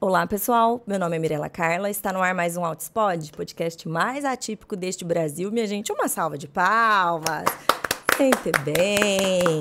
Olá, pessoal. Meu nome é Mirela Carla. Está no ar mais um Outspod, podcast mais atípico deste Brasil. Minha gente, uma salva de palmas. Sente bem.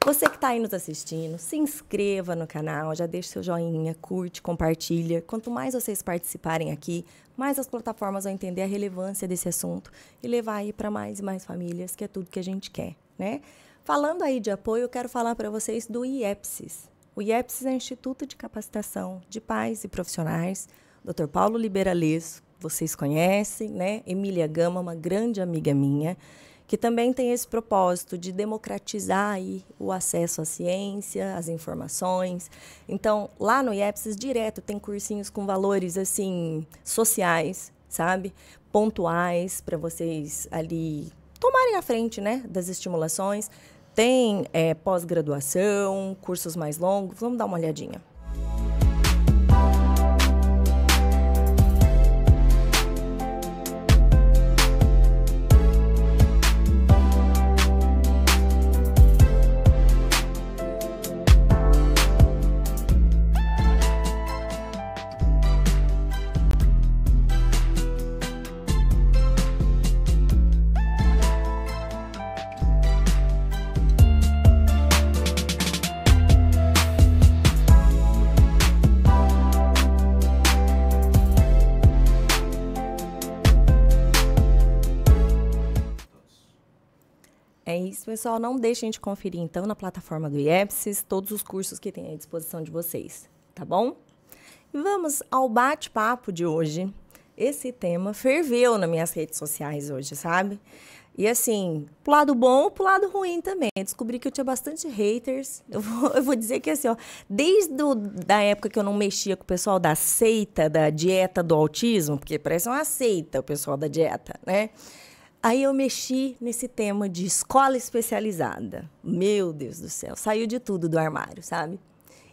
Você que está aí nos assistindo, se inscreva no canal, já deixa seu joinha, curte, compartilha. Quanto mais vocês participarem aqui, mais as plataformas vão entender a relevância desse assunto e levar aí para mais e mais famílias, que é tudo que a gente quer, né? Falando aí de apoio, eu quero falar para vocês do IEPSIS. O IEPSIS é o Instituto de Capacitação de Pais e Profissionais. Dr. Paulo Liberaleso, vocês conhecem, né? Emília Gama, uma grande amiga minha, que também tem esse propósito de democratizar aí o acesso à ciência, às informações. Então, lá no IEPSIS, direto, tem cursinhos com valores, assim, sociais, sabe? Pontuais, para vocês ali tomarem a frente, né, das estimulações. Tem pós-graduação, cursos mais longos. Vamos dar uma olhadinha. É isso, pessoal. Não deixem de conferir, então, na plataforma do IEPSIS, todos os cursos que tem à disposição de vocês, tá bom? E vamos ao bate-papo de hoje. Esse tema ferveu nas minhas redes sociais hoje, sabe? E assim, pro lado bom, pro lado ruim também. Descobri que eu tinha bastante haters. Eu vou dizer que assim, ó, desde da época que eu não mexia com o pessoal da seita, da dieta do autismo, porque parece uma seita o pessoal da dieta, né? Aí eu mexi nesse tema de escola especializada. Meu Deus do céu, saiu de tudo do armário, sabe?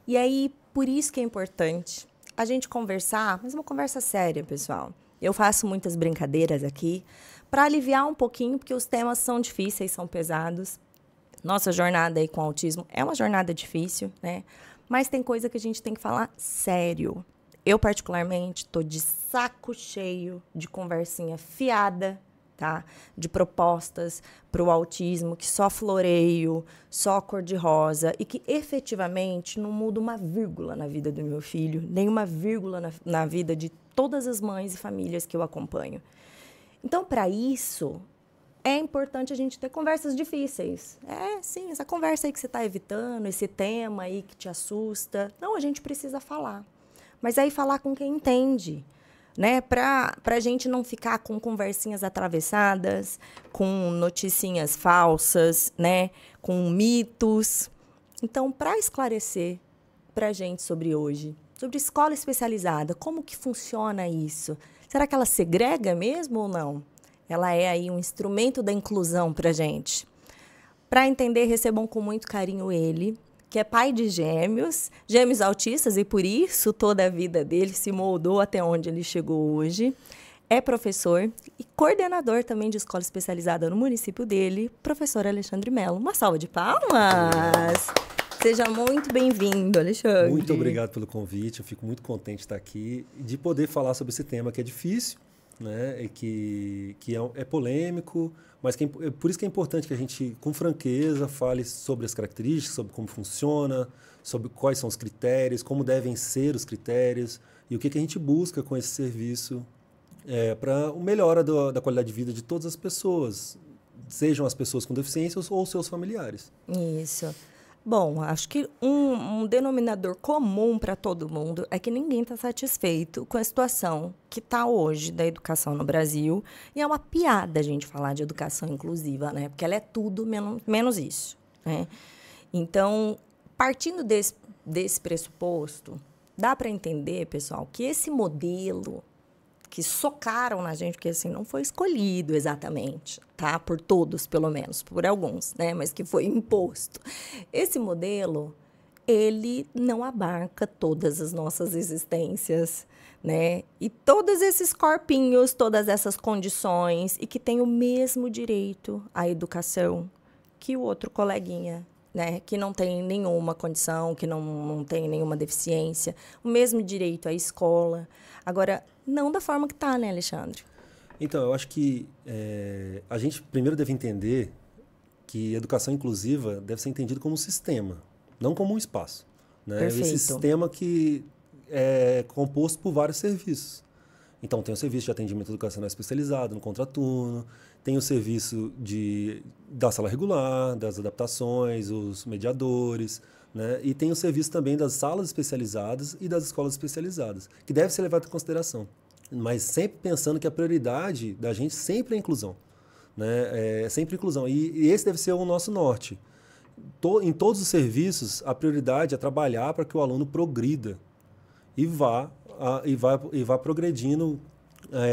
E aí, por isso que é importante a gente conversar, mas uma conversa séria, pessoal. Eu faço muitas brincadeiras aqui para aliviar um pouquinho, porque os temas são difíceis, são pesados. Nossa jornada aí com autismo é uma jornada difícil, né? Mas tem coisa que a gente tem que falar sério. Eu, particularmente, tô de saco cheio de conversinha fiada, tá? De propostas para o autismo, que só floreio, só cor-de-rosa, e que efetivamente não muda uma vírgula na vida do meu filho, nem uma vírgula na vida de todas as mães e famílias que eu acompanho. Então, para isso, é importante a gente ter conversas difíceis. Sim, essa conversa aí que você está evitando, esse tema aí que te assusta. Não, a gente precisa falar. Mas aí falar com quem entende, né, para a gente não ficar com conversinhas atravessadas, com noticinhas falsas, né, com mitos. Então, para esclarecer para a gente sobre hoje, sobre escola especializada, como que funciona isso? Será que ela segrega mesmo ou não? Ela é aí um instrumento da inclusão para a gente. Para entender, recebam com muito carinho ele, que é pai de gêmeos autistas, e por isso toda a vida dele se moldou até onde ele chegou hoje. É professor e coordenador também de escola especializada no município dele, professor Alexandre Mello. Uma salva de palmas! Seja muito bem-vindo, Alexandre. Muito obrigado pelo convite, eu fico muito contente de estar aqui e de poder falar sobre esse tema que é difícil, né? E que é polêmico, mas por isso que é importante que a gente, com franqueza, fale sobre as características, sobre como funciona, sobre quais são os critérios, como devem ser os critérios e o que a gente busca com esse serviço para o melhora da qualidade de vida de todas as pessoas, sejam as pessoas com deficiências ou seus familiares. Isso. Bom, acho que um denominador comum para todo mundo é que ninguém está satisfeito com a situação que está hoje da educação no Brasil. E é uma piada a gente falar de educação inclusiva, né? Porque ela é tudo menos isso, né? Então, partindo desse pressuposto, dá para entender, pessoal, que esse modelo que socaram na gente, porque assim, não foi escolhido exatamente, tá? Por todos, pelo menos, por alguns, né? Mas que foi imposto. Esse modelo, ele não abarca todas as nossas existências, né? E todos esses corpinhos, todas essas condições, e que tem o mesmo direito à educação que o outro coleguinha né, que não tem nenhuma condição, que não tem nenhuma deficiência, o mesmo direito à escola. Agora, não da forma que está, né, Alexandre? Então, eu acho que a gente primeiro deve entender que educação inclusiva deve ser entendida como um sistema, não como um espaço. Né? Perfeito. Esse sistema que é composto por vários serviços. Então, tem o serviço de atendimento educacional especializado no contraturno, tem o serviço da sala regular, das adaptações, os mediadores, né? E tem o serviço também das salas especializadas e das escolas especializadas, que deve ser levado em consideração. Mas sempre pensando que a prioridade da gente sempre é a inclusão. Né? É sempre inclusão. E esse deve ser o nosso norte. Em todos os serviços, a prioridade é trabalhar para que o aluno progrida e vá progredindo,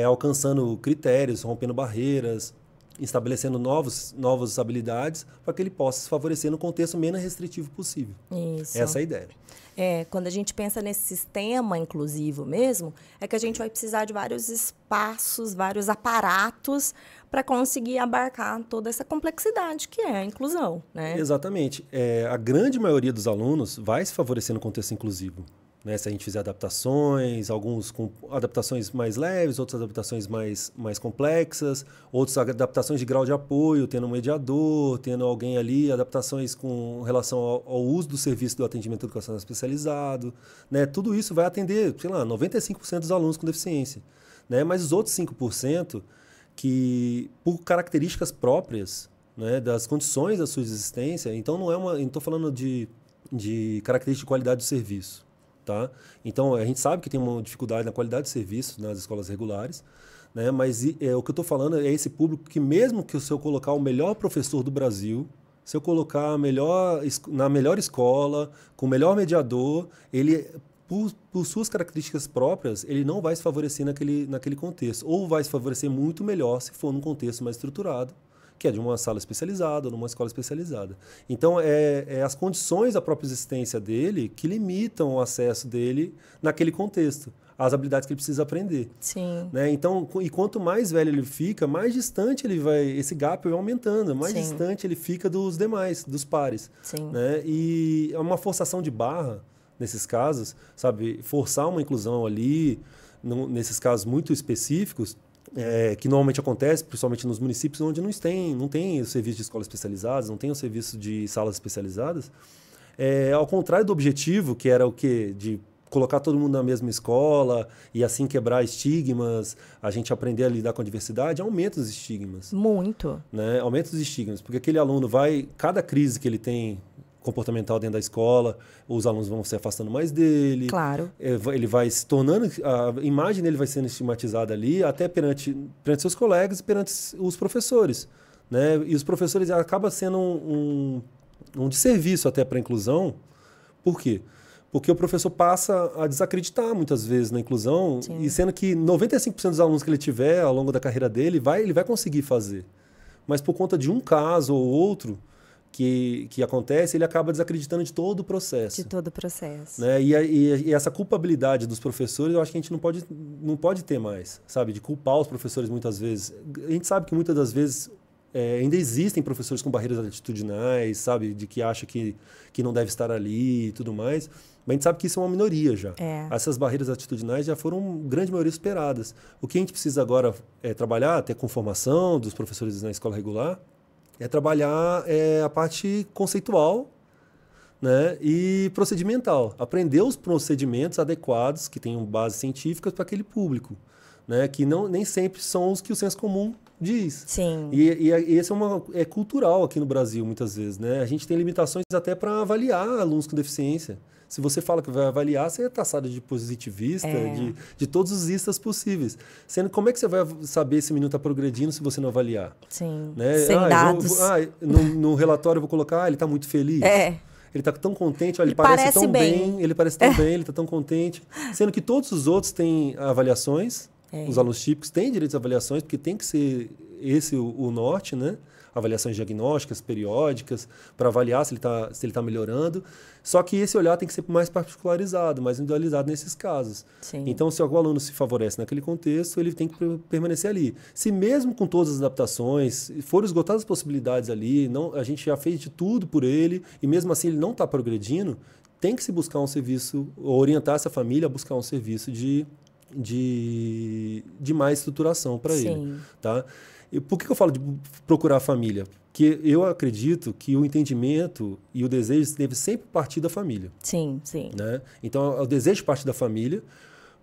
alcançando critérios, rompendo barreiras, estabelecendo novas habilidades para que ele possa se favorecer no contexto menos restritivo possível. Isso. Essa é a ideia. Quando a gente pensa nesse sistema inclusivo mesmo, é que a gente vai precisar de vários espaços, vários aparatos para conseguir abarcar toda essa complexidade que é a inclusão, né? Exatamente. A grande maioria dos alunos vai se favorecer no contexto inclusivo. Né? Se a gente fizer adaptações, alguns com adaptações mais leves, outras adaptações mais complexas, outras adaptações de grau de apoio, tendo um mediador, tendo alguém ali, adaptações com relação ao uso do serviço do atendimento educacional especializado. Né? Tudo isso vai atender, 95% dos alunos com deficiência. Né? Mas os outros 5% que, por características próprias, né, das condições da sua existência, então não estou falando de característica de qualidade do serviço. Tá? Então, a gente sabe que tem uma dificuldade na qualidade de serviço nas escolas regulares, né? Mas o que eu estou falando é esse público que, mesmo que se eu colocar o melhor professor do Brasil, se eu colocar na melhor escola, com o melhor mediador, ele, por suas características próprias, ele não vai se favorecer naquele contexto. Ou vai se favorecer muito melhor se for num contexto mais estruturado, que é de uma sala especializada ou numa escola especializada. Então, as condições da própria existência dele que limitam o acesso dele naquele contexto, as habilidades que ele precisa aprender. Sim. Né? Então, e quanto mais velho ele fica, mais distante esse gap vai aumentando, mais Sim. distante ele fica dos demais, dos pares. Sim. Né? E é uma forçação de barra, nesses casos, sabe? Forçar uma inclusão ali, nesses casos muito específicos, que normalmente acontece, principalmente nos municípios onde não tem o serviço de escolas especializadas, não tem o serviço de salas especializadas. Ao contrário do objetivo, que era o quê? De colocar todo mundo na mesma escola e assim quebrar estigmas, a gente aprender a lidar com a diversidade, aumenta os estigmas. Muito. Né? Aumenta os estigmas, porque aquele aluno cada crise que ele tem comportamental dentro da escola, os alunos vão se afastando mais dele. Claro. Ele vai se tornando, a imagem dele vai sendo estigmatizada ali, até perante seus colegas e perante os professores. Né? E os professores acabam sendo um desserviço até para a inclusão. Por quê? Porque o professor passa a desacreditar muitas vezes na inclusão, Sim. e sendo que 95% dos alunos que ele tiver ao longo da carreira dele, ele vai conseguir fazer. Mas por conta de um caso ou outro que acontece, ele acaba desacreditando de todo o processo. De todo o processo. Né? E essa culpabilidade dos professores, eu acho que a gente não pode ter mais, sabe? De culpar os professores muitas vezes. A gente sabe que muitas das vezes ainda existem professores com barreiras atitudinais, sabe? De que acha que não deve estar ali e tudo mais. Mas a gente sabe que isso é uma minoria já. Essas barreiras atitudinais já foram, grande maioria, superadas. O que a gente precisa agora é trabalhar, até com formação dos professores na escola regular, é trabalhar a parte conceitual, né, e procedimental. Aprender os procedimentos adequados, que tenham base científica para aquele público, né, que nem sempre são os que o senso comum diz. Sim. E esse é cultural aqui no Brasil, muitas vezes. Né? A gente tem limitações até para avaliar alunos com deficiência. Se você fala que vai avaliar, você é taxado de positivista, de todos os istas possível. Sendo, como é que você vai saber se o menino está progredindo se você não avaliar? Sim, né? Sem dados. No relatório eu vou colocar, ele está muito feliz. Ele está tão contente, ele parece tão bem. Ele parece tão bem, ele está tão contente. Sendo que todos os outros têm avaliações, os alunos típicos têm direito às avaliações, porque tem que ser esse o norte, né? avaliações diagnósticas periódicas para avaliar se ele tá melhorando. Só que esse olhar tem que ser mais particularizado, mais individualizado nesses casos. Sim. Então, se algum aluno se favorece naquele contexto, ele tem que permanecer ali. Se mesmo com todas as adaptações, forem esgotadas as possibilidades ali, a gente já fez de tudo por ele, e mesmo assim ele não está progredindo, tem que se buscar um serviço, orientar essa família a buscar um serviço de mais estruturação para ele. Tá? E por que eu falo de procurar a família? Porque eu acredito que o entendimento e o desejo deve sempre partir da família. Sim, sim. Né? Então, o desejo parte da família.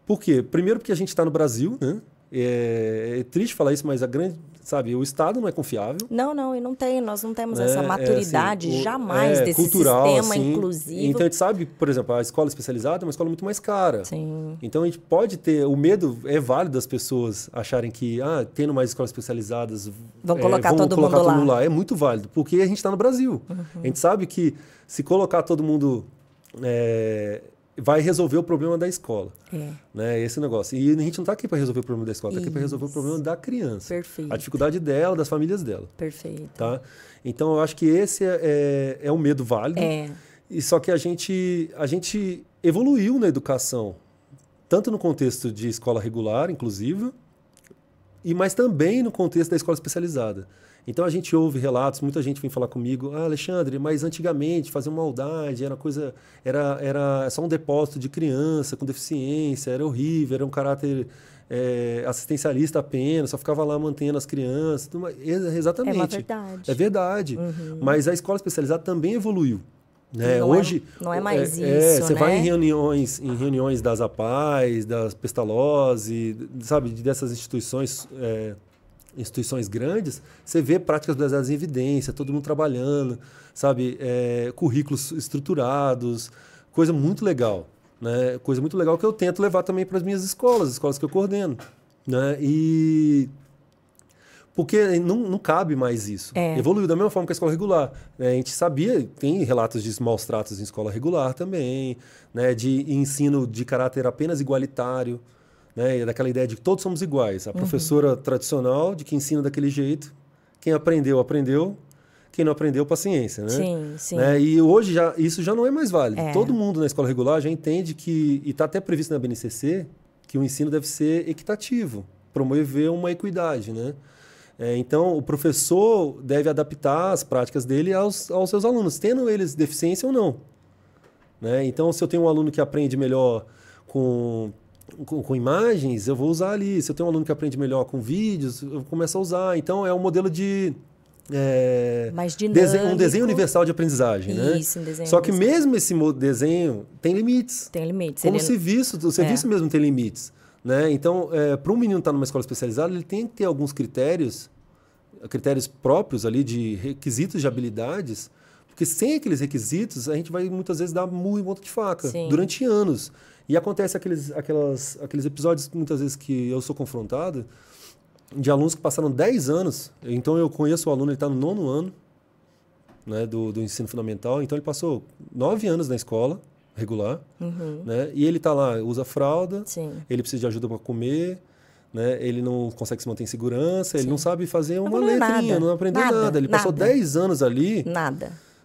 Por quê? Primeiro porque a gente está no Brasil, né? É triste falar isso, mas o Estado não é confiável. Não, e nós não temos essa maturidade jamais desse cultural, sistema inclusivo. Então a gente sabe, por exemplo, a escola especializada é uma escola muito mais cara. Sim. Então a gente pode ter, o medo é válido das pessoas acharem que, tendo mais escolas especializadas, vão colocar todo mundo lá. É muito válido, porque a gente está no Brasil. A gente sabe que se colocar todo mundo... vai resolver o problema da escola. Né? Esse negócio. E a gente não está aqui para resolver o problema da escola, está aqui para resolver o problema da criança. Perfeito. A dificuldade dela, das famílias dela. Perfeito. Tá? Então, eu acho que esse é um medo válido. E só que a gente evoluiu na educação, tanto no contexto de escola regular, inclusive, mas também no contexto da escola especializada. Então a gente ouve relatos, muita gente vem falar comigo, Alexandre, mas antigamente fazer uma maldade era só um depósito de criança com deficiência, era horrível, era um caráter assistencialista apenas, só ficava lá mantendo as crianças. Exatamente. É uma verdade. É verdade. Mas a escola especializada também evoluiu. Né? Hoje não é mais isso, você né? vai em reuniões das APAES, das Pestalozzi, sabe, dessas instituições grandes, você vê práticas baseadas em evidência, todo mundo trabalhando, sabe, currículos estruturados, coisa muito legal, né? Coisa muito legal que eu tento levar também para as minhas escolas que eu coordeno, né? Porque não cabe mais isso. Evoluiu da mesma forma que a escola regular. A gente sabia, tem relatos de maus tratos em escola regular também, né? De ensino de caráter apenas igualitário, né? Daquela ideia de que todos somos iguais. A professora tradicional, de que ensina daquele jeito, quem aprendeu, aprendeu, quem não aprendeu, paciência. Né? Sim, sim. Né? E hoje isso já não é mais válido. Todo mundo na escola regular já entende que, e está até previsto na BNCC, que o ensino deve ser equitativo, promover uma equidade, né? Então, o professor deve adaptar as práticas dele aos seus alunos, tendo eles deficiência ou não. Né? Então, se eu tenho um aluno que aprende melhor com imagens, eu vou usar ali. Se eu tenho um aluno que aprende melhor com vídeos, eu começo a usar. Então, é um modelo de... mais dinâmico. Um desenho universal de aprendizagem. Isso, né? Um desenho Só que universal. mesmo esse o serviço mesmo tem limites. Né? Então, para um menino estar numa escola especializada, ele tem que ter alguns critérios próprios ali de requisitos de habilidades, porque sem aqueles requisitos, a gente vai muitas vezes dar murro em ponta de faca durante anos. E acontece aqueles episódios, muitas vezes, que eu sou confrontado, de alunos que passaram 10 anos. Então, eu conheço o aluno, ele está no 9º ano, né, do ensino fundamental. Então, ele passou 9 anos na escola regular, né? E ele está lá, usa fralda, ele precisa de ajuda para comer, né? Ele não consegue se manter em segurança, ele não sabe fazer uma letrinha, não aprendeu nada. Ele passou 10 anos ali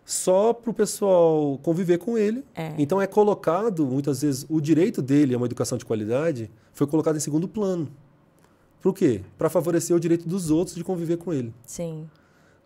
só para o pessoal conviver com ele. Então é colocado, muitas vezes, o direito dele a uma educação de qualidade foi colocado em segundo plano. Por quê? Para favorecer o direito dos outros de conviver com ele.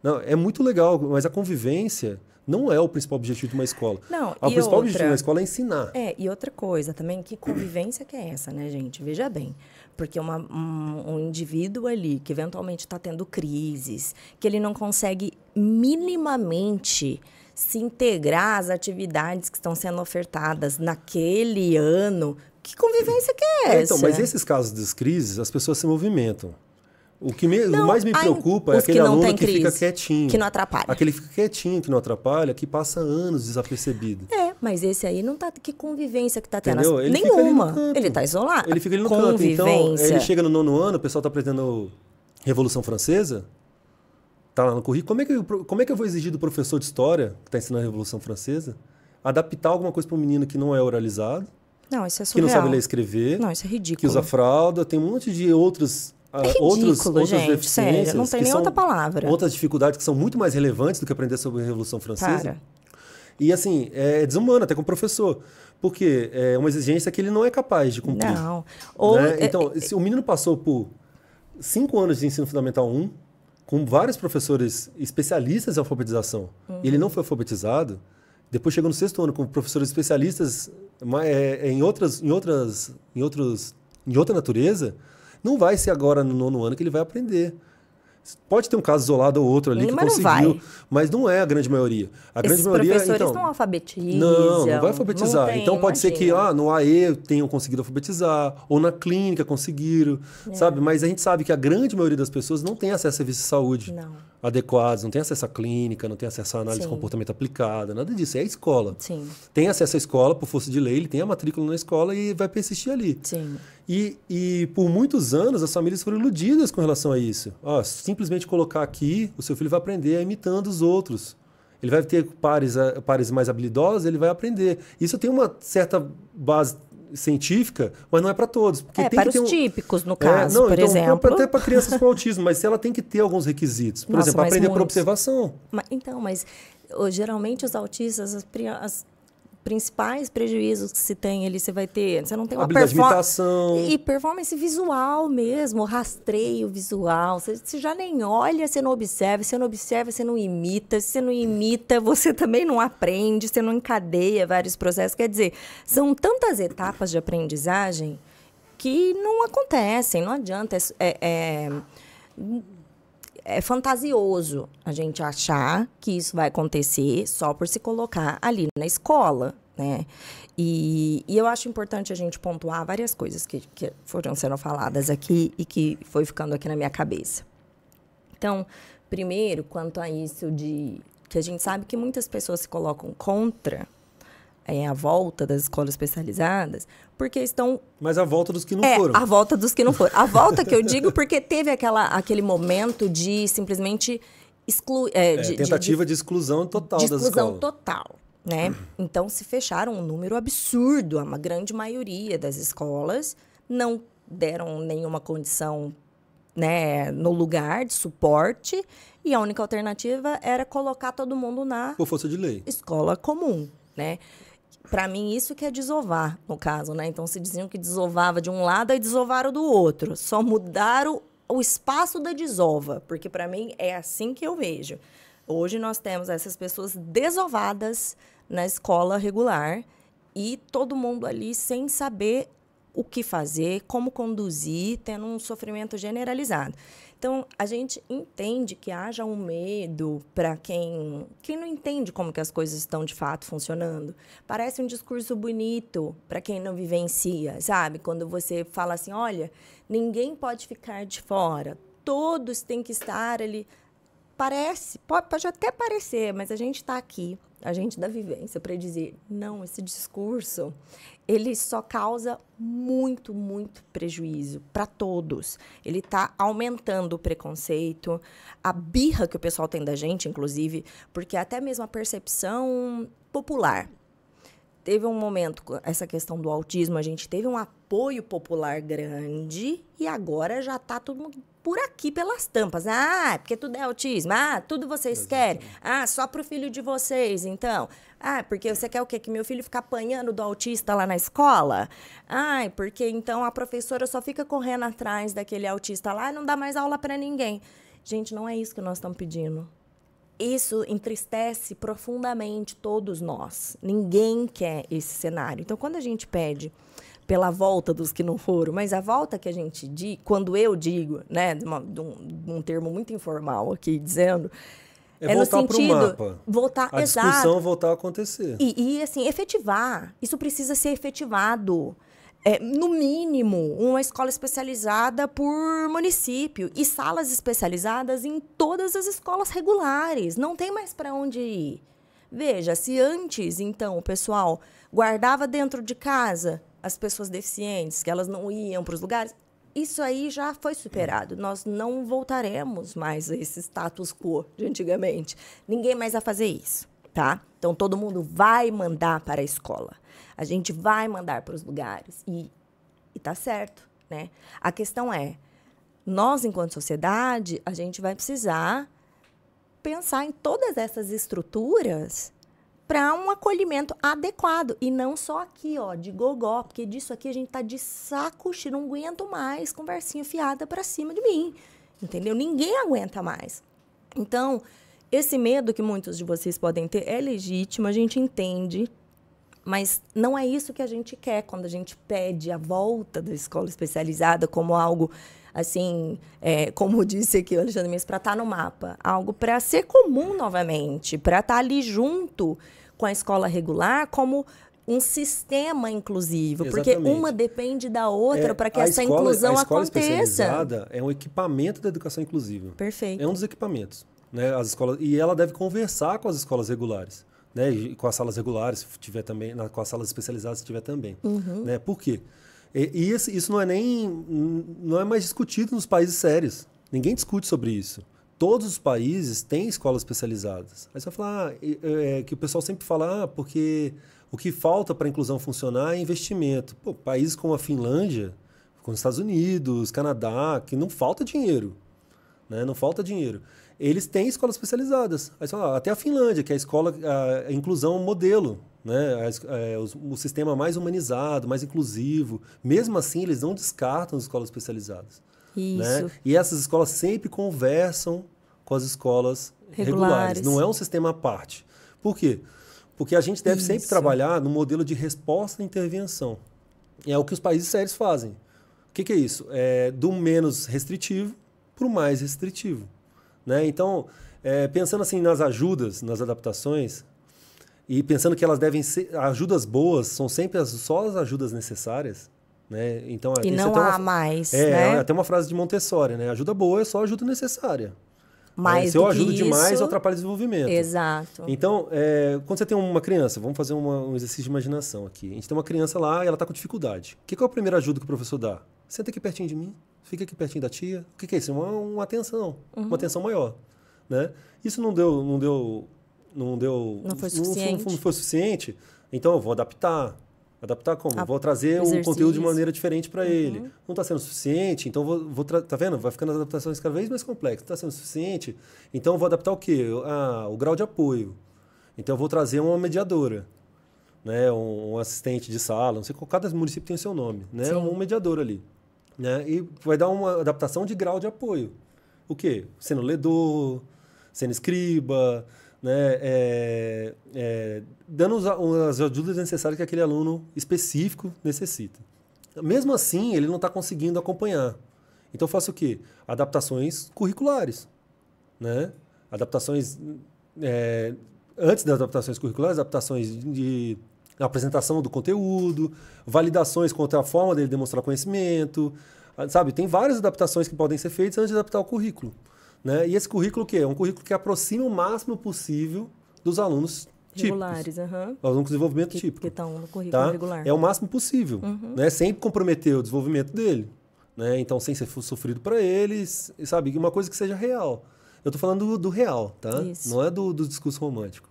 Não, é muito legal, mas a convivência não é o principal objetivo de uma escola. O principal objetivo de uma escola é ensinar. E outra coisa também, que convivência que é essa, né, gente? Veja bem, porque um indivíduo ali que eventualmente está tendo crises, que ele não consegue minimamente se integrar às atividades que estão sendo ofertadas naquele ano, que convivência que é essa? Então, mas esses casos das crises, as pessoas se movimentam. O que mais me preocupa é aquele aluno que fica quietinho. Que não atrapalha. Aquele que fica quietinho, que não atrapalha, que passa anos desapercebido. Mas esse aí não tá... Que convivência que tá tendo? Ele nenhuma. Ele tá isolado. Ele fica ali no canto. Então, ele chega no 9º ano, o pessoal tá aprendendo Revolução Francesa, tá lá no currículo. Como é que eu vou exigir do professor de história, que está ensinando a Revolução Francesa, adaptar alguma coisa para um menino que não é oralizado, não, isso é surreal, que não sabe ler e escrever, não, isso é ridículo, que usa fralda, tem um monte de outros ridículo, gente, deficiências, sério, não tem nem outra palavra. Outras dificuldades que são muito mais relevantes do que aprender sobre a Revolução Francesa. Cara. E assim, é desumano até com o professor. Porque é uma exigência que ele não é capaz de cumprir. Não. Ou, né? Então, se o menino passou por 5 anos de ensino fundamental 1, com vários professores especialistas em alfabetização, e ele não foi alfabetizado, depois chegou no 6º ano com professores especialistas em outra natureza, não vai ser agora no 9º ano que ele vai aprender. Pode ter um caso isolado ou outro ali que conseguiu, mas não é a grande maioria. A grande maioria, professores então, não alfabetizam. Não vai alfabetizar. Não tem, então pode ser que imagina. no AE tenham conseguido alfabetizar, ou na clínica conseguiram, sabe? Mas a gente sabe que a grande maioria das pessoas não tem acesso a serviços de saúde adequados, não tem acesso à clínica, não tem acesso à análise de comportamento aplicada, nada disso. É a escola. Sim. Tem acesso à escola por força de lei, ele tem a matrícula na escola e vai persistir ali. Sim. E por muitos anos as famílias foram iludidas com relação a isso. Simplesmente colocar aqui, o seu filho vai aprender imitando os outros. Ele vai ter pares mais habilidosos, ele vai aprender. Isso tem uma certa base científica, mas não é para todos. Porque tem para que os ter típicos, no caso, por exemplo. Até para crianças com autismo, mas ela tem que ter alguns requisitos. Por exemplo, aprender por observação. Mas geralmente os autistas, as principais prejuízos que se tem ali, você não tem uma performance visual mesmo, rastreio visual, você já nem olha, você não observa, você não imita, se você não imita, você também não aprende, você não encadeia vários processos, quer dizer, são tantas etapas de aprendizagem que não acontecem, não adianta, é fantasioso a gente achar que isso vai acontecer só por se colocar ali na escola, né? E eu acho importante a gente pontuar várias coisas que foram sendo faladas aqui e que foi ficando aqui na minha cabeça. Então, primeiro, quanto a isso que a gente sabe que muitas pessoas se colocam contra a volta das escolas especializadas, porque estão... Mas a volta dos que não foram. A volta dos que não foram. A volta que eu digo porque teve aquele momento de simplesmente excluir... tentativa de exclusão total das escolas. De exclusão total, né? Então, se fecharam um número absurdo. A grande maioria das escolas não deram nenhuma condição, né, no lugar de suporte, e a única alternativa era colocar todo mundo por força de lei. Escola comum, né? Para mim, isso que é desovar, no caso, né? Então, se diziam que desovava de um lado e desovaram do outro. Só mudaram o espaço da desova, porque para mim é assim que eu vejo. Hoje nós temos essas pessoas desovadas na escola regular e todo mundo ali sem saber o que fazer, como conduzir, tendo um sofrimento generalizado. Então, a gente entende que haja um medo para quem não entende como que as coisas estão de fato funcionando. Parece um discurso bonito para quem não vivencia, sabe? Quando você fala assim, olha, ninguém pode ficar de fora, todos têm que estar ali. Pode até parecer, mas a gente está aqui, a gente dá vivência para dizer, não, esse discurso, ele só causa muito, muito prejuízo para todos. Ele está aumentando o preconceito, a birra que o pessoal tem da gente, inclusive, porque até mesmo a percepção popular. Teve um momento, essa questão do autismo, a gente teve um apoio popular grande e agora já está todo mundo por aqui pelas tampas. Porque tudo é autismo. Tudo vocês querem. Só para o filho de vocês, então. Porque você quer o quê? Que meu filho fique apanhando do autista lá na escola? Porque então a professora só fica correndo atrás daquele autista lá e não dá mais aula para ninguém. Gente, não é isso que nós estamos pedindo. Isso entristece profundamente todos nós. Ninguém quer esse cenário. Então, quando a gente pede pela volta dos que não foram, mas a volta que a gente diz, quando eu digo, né, de um termo muito informal aqui, dizendo... É voltar no sentido, pro mapa. Voltar, a discussão voltar a acontecer. E, assim, efetivar. Isso precisa ser efetivado. No mínimo, uma escola especializada por município e salas especializadas em todas as escolas regulares. Não tem mais para onde ir. Veja, se antes, então, o pessoal guardava dentro de casa as pessoas deficientes, que elas não iam para os lugares, isso aí já foi superado. Nós não voltaremos mais a esse status quo de antigamente. Ninguém mais vai fazer isso, tá? Então, todo mundo vai mandar para a escola. A gente vai mandar para os lugares. E tá certo, né? A questão é, nós, enquanto sociedade, a gente vai precisar pensar em todas essas estruturas para um acolhimento adequado. E não só aqui, ó, de gogó, porque disso aqui a gente tá de saco cheio, não aguento mais conversinha fiada para cima de mim, entendeu? Ninguém aguenta mais. Então, esse medo que muitos de vocês podem ter é legítimo, a gente entende, mas não é isso que a gente quer quando a gente pede a volta da escola especializada como algo, assim, como disse aqui o Alexandre Mendes, para estar no mapa. Algo para ser comum novamente, para estar ali junto com a escola regular como um sistema inclusivo. Exatamente. Porque uma depende da outra para que essa inclusão aconteça. A escola especializada é um equipamento da educação inclusiva. Perfeito. É um dos equipamentos. Né? As escolas, e ela deve conversar com as escolas regulares. Né? E com as salas regulares, se tiver também, com as salas especializadas, se tiver também. Uhum. Né? Por quê? E isso não é mais discutido nos países sérios. Ninguém discute sobre isso. Todos os países têm escolas especializadas. Aí você vai falar que o pessoal sempre fala, porque o que falta para a inclusão funcionar é investimento. Pô, países como a Finlândia, como os Estados Unidos, Canadá, que não falta dinheiro. Né? Não falta dinheiro. Eles têm escolas especializadas. Aí você fala, até a Finlândia, que é a inclusão modelo. Né? O sistema mais humanizado, mais inclusivo. Mesmo assim, eles não descartam as escolas especializadas. Isso. Né? E essas escolas sempre conversam com as escolas regulares. Não é um sistema à parte. Por quê? Porque a gente deve sempre trabalhar no modelo de resposta e intervenção. E é o que os países sérios fazem. O que é isso? É do menos restritivo para o mais restritivo. Né? Então, pensando assim nas ajudas, nas adaptações, e pensando que elas devem ser ajudas boas, são sempre só as ajudas necessárias. Né? Então, e não há mais. Né? Até uma frase de Montessori, né? Ajuda boa é só ajuda necessária. Mais se eu ajudo demais, eu atrapalho o desenvolvimento. Exato. Então, quando você tem uma criança, vamos fazer um exercício de imaginação aqui. A gente tem uma criança lá e ela está com dificuldade. O que é a primeira ajuda que o professor dá? Senta aqui pertinho de mim, fica aqui pertinho da tia. O que é isso? Uma atenção, uma atenção maior. Né? Isso não foi suficiente. Não foi suficiente, então eu vou adaptar. Adaptar como? Vou trazer um conteúdo de maneira diferente para ele. Não está sendo suficiente, então tá vendo? Vai ficando as adaptações cada vez mais complexas. Não está sendo suficiente, então eu vou adaptar o quê? O grau de apoio. Então eu vou trazer uma mediadora, né? Um assistente de sala, não sei, cada município tem o seu nome, né? Um mediador ali. Né? E vai dar uma adaptação de grau de apoio. O quê? Sendo ledor, sendo escriba, né? Dando as ajudas necessárias que aquele aluno específico necessita. Mesmo assim, ele não está conseguindo acompanhar. Então, eu faço o quê? Adaptações curriculares. Né? Adaptações... antes das adaptações curriculares, adaptações de apresentação do conteúdo, validações quanto à forma dele demonstrar conhecimento. Sabe? Tem várias adaptações que podem ser feitas antes de adaptar o currículo. Né? E esse currículo o quê? É um currículo que aproxima o máximo possível dos alunos regulares, típicos. Alunos com desenvolvimento típico. Que estão no currículo regular. É o máximo possível. Né? Sem comprometer o desenvolvimento dele. Né? Então, sem ser sofrido para eles. Sabe? Uma coisa que seja real. Eu estou falando do real, tá? Isso. Não é do discurso romântico.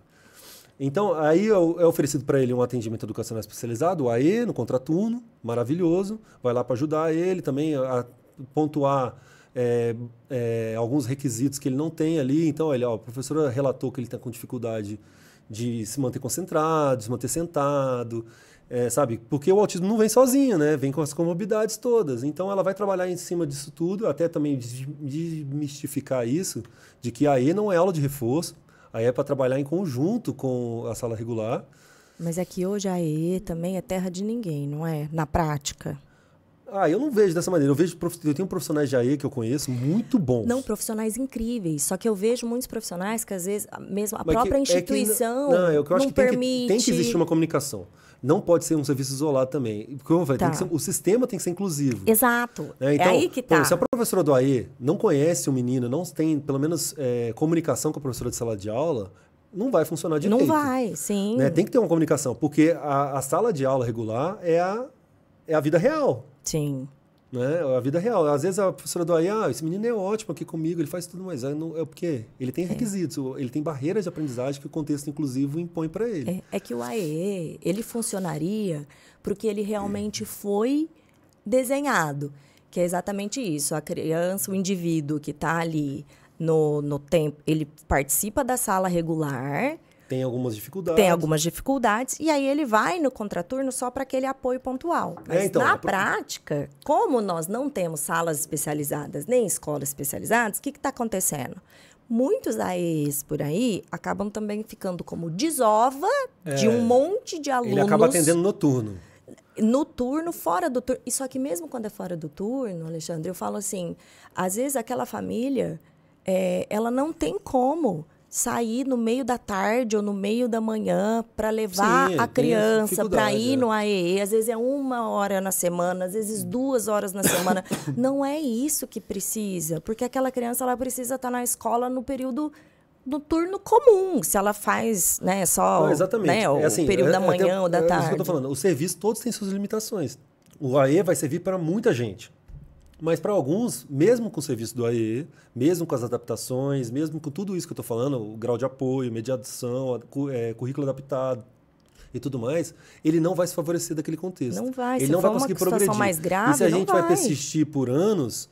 Então, aí é oferecido para ele um atendimento educacional especializado, o AE, no contraturno, maravilhoso. Vai lá para ajudar ele também a pontuar alguns requisitos que ele não tem ali. Então, a professora relatou que ele está com dificuldade de se manter concentrado, de se manter sentado, sabe? Porque o autismo não vem sozinho, né? Vem com as comorbidades todas. Então, ela vai trabalhar em cima disso tudo, até também desmistificar isso, de que a AE não é aula de reforço, a AE é para trabalhar em conjunto com a sala regular. Mas é que hoje a AE também é terra de ninguém, não é? Na prática. Eu não vejo dessa maneira. Eu tenho profissionais de AE que eu conheço muito bons. Não, profissionais incríveis. Só que eu vejo muitos profissionais que, às vezes, mesmo a própria instituição eu acho não que permite... Tem que existir uma comunicação. Não pode ser um serviço isolado também. Porque o sistema tem que ser inclusivo. Exato. Então, aí que tá. Se a professora do AE não conhece o menino, não tem, pelo menos, comunicação com a professora de sala de aula, não vai funcionar direito. Não vai, sim. Né? Tem que ter uma comunicação. Porque a sala de aula regular é a vida real. Sim. Né? A vida real. Às vezes a professora do AE, esse menino é ótimo aqui comigo, ele faz tudo, mas porque ele tem requisitos, ele tem barreiras de aprendizagem que o contexto inclusivo impõe para ele. É que o AE, ele funcionaria porque ele realmente foi desenhado, Que é exatamente isso. A criança, o indivíduo que está ali no tempo, ele participa da sala regular, Tem algumas dificuldades. tem algumas dificuldades, e aí ele vai no contraturno só para aquele apoio pontual. Mas então, na prática, como nós não temos salas especializadas, nem escolas especializadas, o que está acontecendo? Muitos AEs por aí acabam também ficando como desova de um monte de alunos. Ele acaba atendendo noturno. No turno, fora do turno. E só que mesmo quando é fora do turno, Alexandre, eu falo assim, às vezes aquela família, ela não tem como sair no meio da tarde ou no meio da manhã para levar Sim, a criança para ir no né? AEE. Às vezes é 1 hora na semana, às vezes 2 horas na semana. Não é isso que precisa, porque aquela criança ela precisa estar na escola no período no turno comum, se ela faz, né, só Não, exatamente. né, o assim, período da manhã ou da tarde. É isso que eu tô falando. Os serviços todos têm suas limitações. O AE vai servir para muita gente. Mas para alguns, mesmo com o serviço do AE, mesmo com as adaptações, mesmo com tudo isso que eu estou falando, o grau de apoio, mediação, currículo adaptado e tudo mais, ele não vai se favorecer daquele contexto. Não vai. Ele se não for vai conseguir uma situação progredir. mais grave, e se a não gente vai persistir por anos,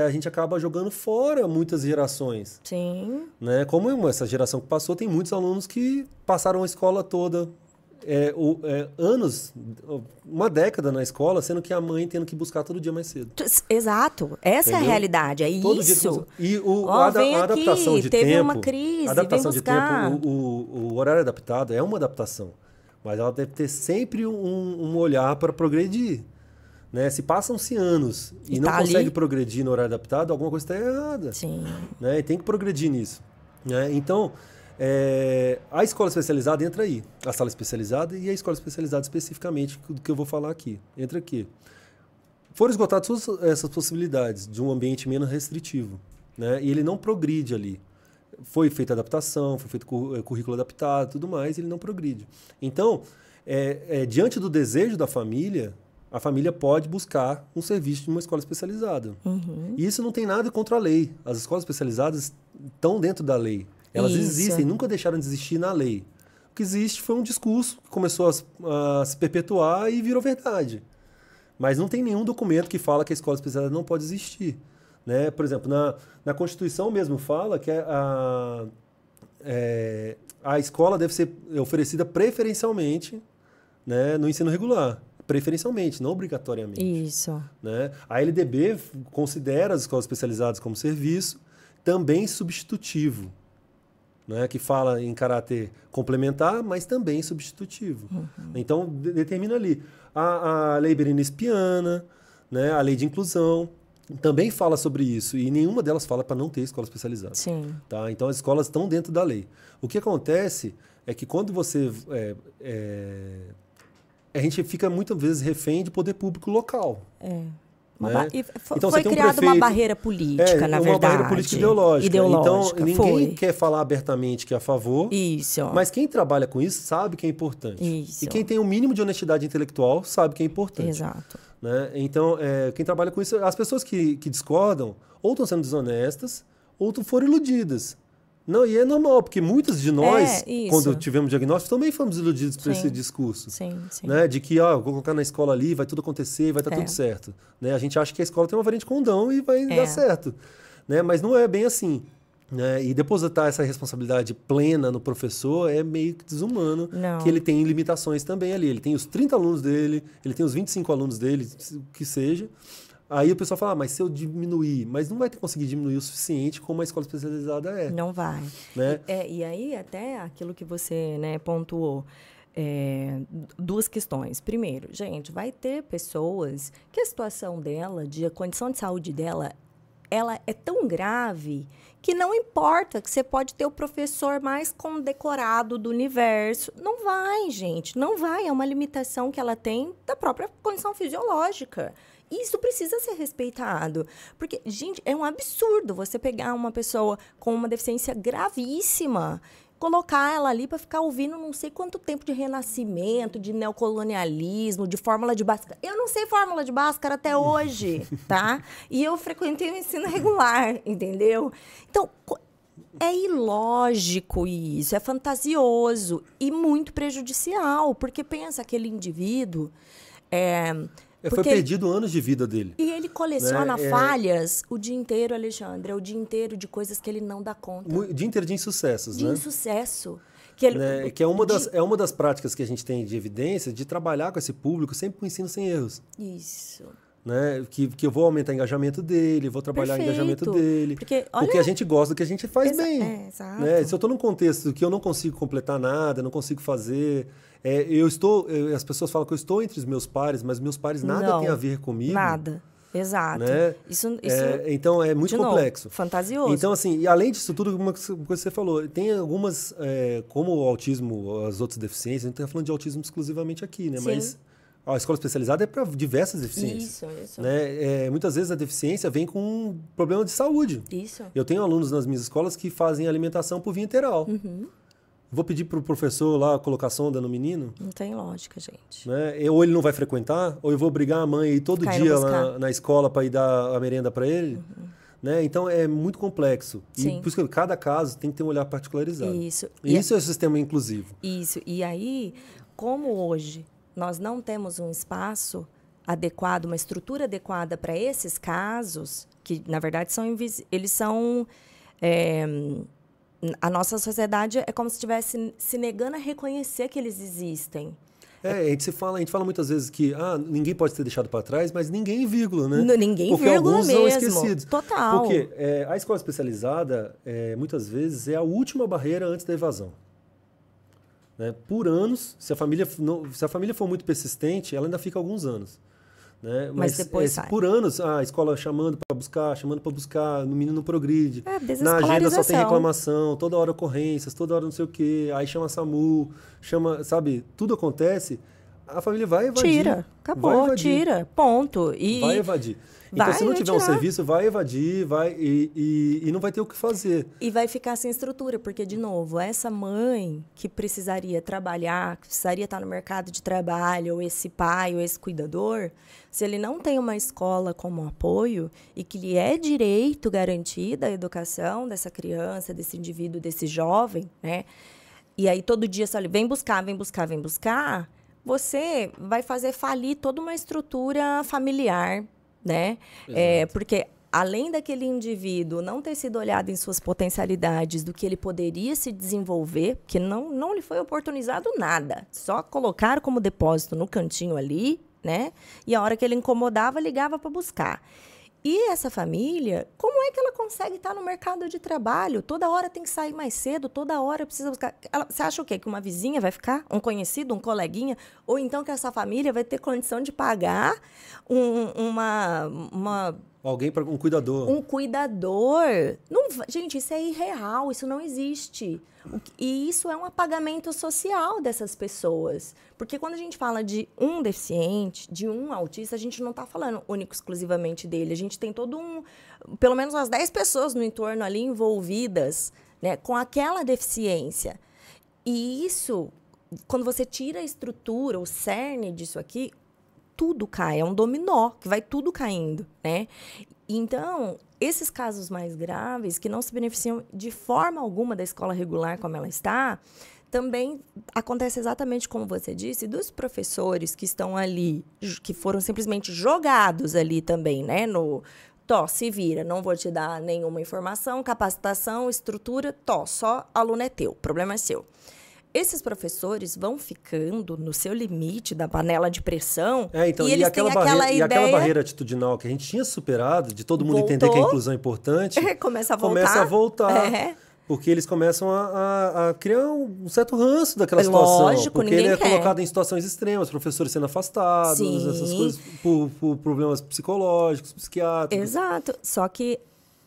a gente acaba jogando fora muitas gerações. Sim. Né? Como essa geração que passou, tem muitos alunos que passaram a escola toda, anos, uma década na escola, sendo que a mãe tendo que buscar todo dia mais cedo. Exato. Essa Entendeu? é a realidade, é Todo isso. Dia que... Vem a adaptação aqui, de teve tempo, uma crise, a adaptação vem de buscar. tempo, o horário adaptado é uma adaptação, mas ela deve ter sempre um olhar para progredir. Né? Se passam-se anos e não consegue progredir no horário adaptado, alguma coisa está errada. Sim. Né? E tem que progredir nisso. Né? Então, a escola especializada entra aí. A sala especializada e a escola especializada especificamente, do que eu vou falar aqui. Entra aqui. Foram esgotadas essas possibilidades de um ambiente menos restritivo. Né? E ele não progride ali. Foi feita adaptação, foi feito currículo adaptado, tudo mais, e ele não progride. Então, diante do desejo da família, a família pode buscar um serviço de uma escola especializada. Uhum. E isso não tem nada contra a lei. As escolas especializadas estão dentro da lei. Elas existem, nunca deixaram de existir na lei. O que existe foi um discurso que começou a se perpetuar e virou verdade. Mas não tem nenhum documento que fala que a escola especializada não pode existir. Né? Por exemplo, na Constituição mesmo fala que a escola deve ser oferecida preferencialmente, né, no ensino regular. Preferencialmente, não obrigatoriamente. Isso. Né? A LDB considera as escolas especializadas como serviço, também substitutivo, né? Que fala em caráter complementar, mas também substitutivo. Uhum. Então, determina ali. A Lei Berenice Piana, né? A Lei de Inclusão, também fala sobre isso, e nenhuma delas fala para não ter escola especializada. Sim. Tá? Então, as escolas estão dentro da lei. O que acontece é que quando você... a gente fica muitas vezes refém de poder público local. Né? Então, foi criada uma barreira política, na verdade. Uma barreira política ideológica. Então, ninguém foi. quer falar abertamente que é a favor. Isso. Mas quem trabalha com isso sabe que é importante. Isso. E quem tem um mínimo de honestidade intelectual sabe que é importante. Exato. Né? Então, quem trabalha com isso... As pessoas que discordam ou estão sendo desonestas ou foram iludidas. Não, e é normal, porque muitos de nós, quando tivemos diagnóstico, também fomos iludidos por esse discurso. Sim, sim. Né? De que, vou colocar na escola ali, vai tudo acontecer, vai estar tudo certo. Né? A gente acha que a escola tem uma varinha de condão e vai dar certo. Né? Mas não é bem assim. Né? E depositar essa responsabilidade plena no professor é meio que desumano, que ele tem limitações também ali. Ele tem os 30 alunos dele, ele tem os 25 alunos dele, o que seja. Aí o pessoal fala, mas se eu diminuir, mas não vai conseguir diminuir o suficiente como a escola especializada é. Não vai. Né? E aí, até aquilo que você, né, pontuou, duas questões. Primeiro, gente, vai ter pessoas que a situação dela, a condição de saúde dela, ela é tão grave que não importa que você pode ter o professor mais condecorado do universo. Não vai, gente, não vai. É uma limitação que ela tem da própria condição fisiológica. Isso precisa ser respeitado. Porque, gente, é um absurdo você pegar uma pessoa com uma deficiência gravíssima, colocar ela ali para ficar ouvindo não sei quanto tempo de renascimento, de neocolonialismo, de fórmula de Bhaskara. Eu não sei fórmula de Bhaskara até hoje, tá? E eu frequentei o ensino regular, entendeu? Então, é ilógico isso, é fantasioso e muito prejudicial, porque pensa aquele indivíduo... Foi perdido anos de vida dele. E ele coleciona falhas o dia inteiro, Alexandre. É o dia inteiro de coisas que ele não dá conta. O dia inteiro de insucessos, de né? De insucesso. Que, ele, que é uma das práticas que a gente tem de evidência de trabalhar com esse público sempre com ensino sem erros. Isso. Né? Que eu vou aumentar o engajamento dele, vou trabalhar o engajamento dele. Porque a gente gosta do que a gente faz bem. Exato. Né? Se eu estou num contexto que eu não consigo completar nada, não consigo fazer... as pessoas falam que eu estou entre os meus pares, mas meus pares nada tem a ver comigo. Nada. Exato. Né? Isso então, é muito complexo. Novo, fantasioso. Então, assim, e além disso tudo, uma coisa que você falou, tem algumas, como o autismo, as outras deficiências, a gente está falando de autismo exclusivamente aqui, né? Sim. Mas a escola especializada é para diversas deficiências. Isso. Né? Muitas vezes a deficiência vem com um problema de saúde. Isso. Eu tenho alunos nas minhas escolas que fazem alimentação por via enteral. Uhum. Vou pedir para o professor lá colocar sonda no menino? Não tem lógica, gente. Né? Ou ele não vai frequentar, ou eu vou obrigar a mãe a ir todo dia lá na escola para ir dar a merenda para ele. Uhum. Né? Então, é muito complexo. Sim. E por isso que cada caso tem que ter um olhar particularizado. Isso. E isso é o sistema inclusivo. Isso. E aí, como hoje nós não temos um espaço adequado, uma estrutura adequada para esses casos, que, na verdade, eles são... a nossa sociedade é como se estivesse se negando a reconhecer que eles existem. A gente fala muitas vezes que ninguém pode ser deixado para trás, mas ninguém, vírgula, né? Ninguém, porque vírgula alguns mesmo. São esquecidos. Total. Porque a escola especializada, muitas vezes, é a última barreira antes da evasão. Né? Por anos, se a família for muito persistente, ela ainda fica alguns anos. Né? Mas depois sai. Por anos, a escola chamando para buscar, o menino não progride. Na agenda só tem reclamação, toda hora ocorrências, toda hora não sei o quê. Aí chama SAMU, sabe? Tudo acontece. A família vai evadir. Tira, acabou, tira, ponto. Vai evadir. Então, se não tiver um serviço, vai evadir, e não vai ter o que fazer. E vai ficar sem estrutura, porque, de novo, essa mãe que precisaria trabalhar, que precisaria estar no mercado de trabalho, ou esse pai, ou esse cuidador, se ele não tem uma escola como apoio e que lhe é direito garantida a educação dessa criança, desse indivíduo, desse jovem, né? E aí todo dia só vem buscar, você vai fazer falir toda uma estrutura familiar, né? Porque além daquele indivíduo não ter sido olhado em suas potencialidades, do que ele poderia se desenvolver, porque não lhe foi oportunizado nada, só colocaram como depósito no cantinho ali, né? E a hora que ele incomodava, ligava para buscar. E essa família, como é que ela consegue estar no mercado de trabalho? Toda hora tem que sair mais cedo, toda hora precisa buscar. Você acha o quê? Que uma vizinha vai ficar? Um conhecido, um coleguinha? Ou então que essa família vai ter condição de pagar alguém para um cuidador. Um cuidador. Não, gente, isso é irreal, isso não existe. E isso é um apagamento social dessas pessoas. Porque quando a gente fala de um deficiente, de um autista, a gente não está falando único exclusivamente dele. A gente tem pelo menos umas 10 pessoas no entorno ali envolvidas, né, com aquela deficiência. E isso, quando você tira a estrutura, o cerne disso aqui, tudo cai, é um dominó, que vai tudo caindo, né? Então, esses casos mais graves, que não se beneficiam de forma alguma da escola regular como ela está, também acontece exatamente como você disse, dos professores que estão ali, que foram simplesmente jogados ali também, né? Se vira, não vou te dar nenhuma informação, capacitação, estrutura, só aluno é teu, o problema é seu. Esses professores vão ficando no seu limite da panela de pressão então, e eles têm aquela ideia... E aquela barreira atitudinal que a gente tinha superado, de todo mundo entender que a inclusão é importante, começa a voltar. Porque eles começam a criar um certo ranço daquela situação. Lógico, porque ele é colocado em situações extremas, professores sendo afastados, essas coisas, por problemas psicológicos, psiquiátricos. Exato. Só que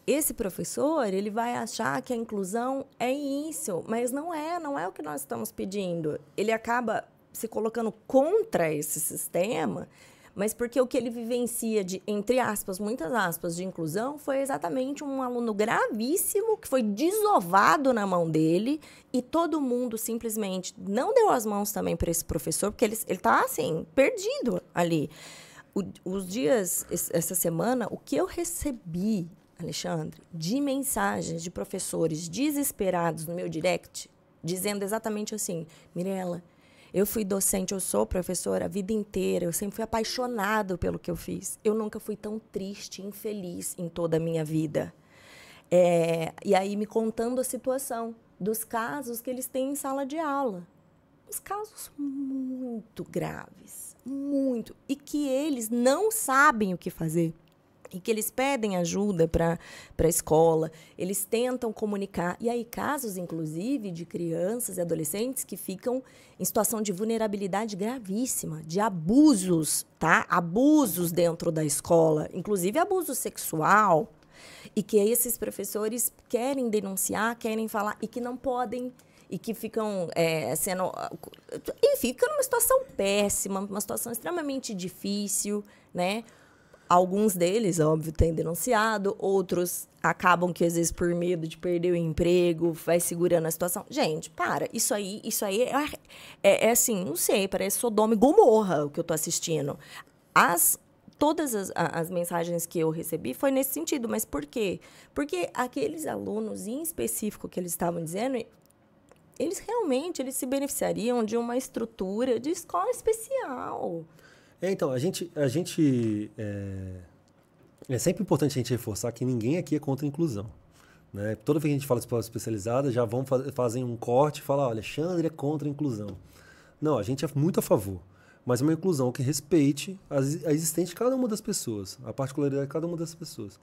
esse professor, ele vai achar que a inclusão é isso, mas não é o que nós estamos pedindo. Ele acaba se colocando contra esse sistema, mas porque o que ele vivencia de, entre aspas, muitas aspas, de inclusão, foi exatamente um aluno gravíssimo que foi desovado na mão dele e todo mundo simplesmente não deu as mãos também para esse professor, porque ele está, assim, perdido ali. Os dias, essa semana, o que eu recebi, Alexandre, de mensagens de professores desesperados no meu direct, dizendo exatamente assim: Mirela, Eu fui docente, eu sou professora a vida inteira, eu sempre fui apaixonado pelo que eu fiz. Eu nunca fui tão triste, infeliz em toda a minha vida. E aí me contando a situação dos casos que eles têm em sala de aula. Uns casos muito graves, muito. E que eles não sabem o que fazer. E que eles pedem ajuda para a escola, eles tentam comunicar. E aí, casos, inclusive, de crianças e adolescentes que ficam em situação de vulnerabilidade gravíssima, de abusos, tá? Abusos dentro da escola, inclusive abuso sexual. E que esses professores querem denunciar, querem falar, e que não podem, e que ficam sendo... Enfim, ficam numa situação péssima, uma situação extremamente difícil, né? Alguns deles, óbvio, têm denunciado, outros acabam que, às vezes, por medo de perder o emprego, vai segurando a situação. Gente, para, isso aí é assim, não sei, parece Sodoma e Gomorra o que eu estou assistindo. Todas as mensagens que eu recebi foi nesse sentido, mas por quê? Porque aqueles alunos em específico que eles estavam dizendo, eles se beneficiariam de uma estrutura de escola especial. Então, é sempre importante a gente reforçar que ninguém aqui é contra a inclusão. Né? Toda vez que a gente fala de escola especializada, já fazem um corte e falam, olha, Alexandre é contra a inclusão. Não, a gente é muito a favor, mas é uma inclusão que respeite a existência de cada uma das pessoas, a particularidade de cada uma das pessoas.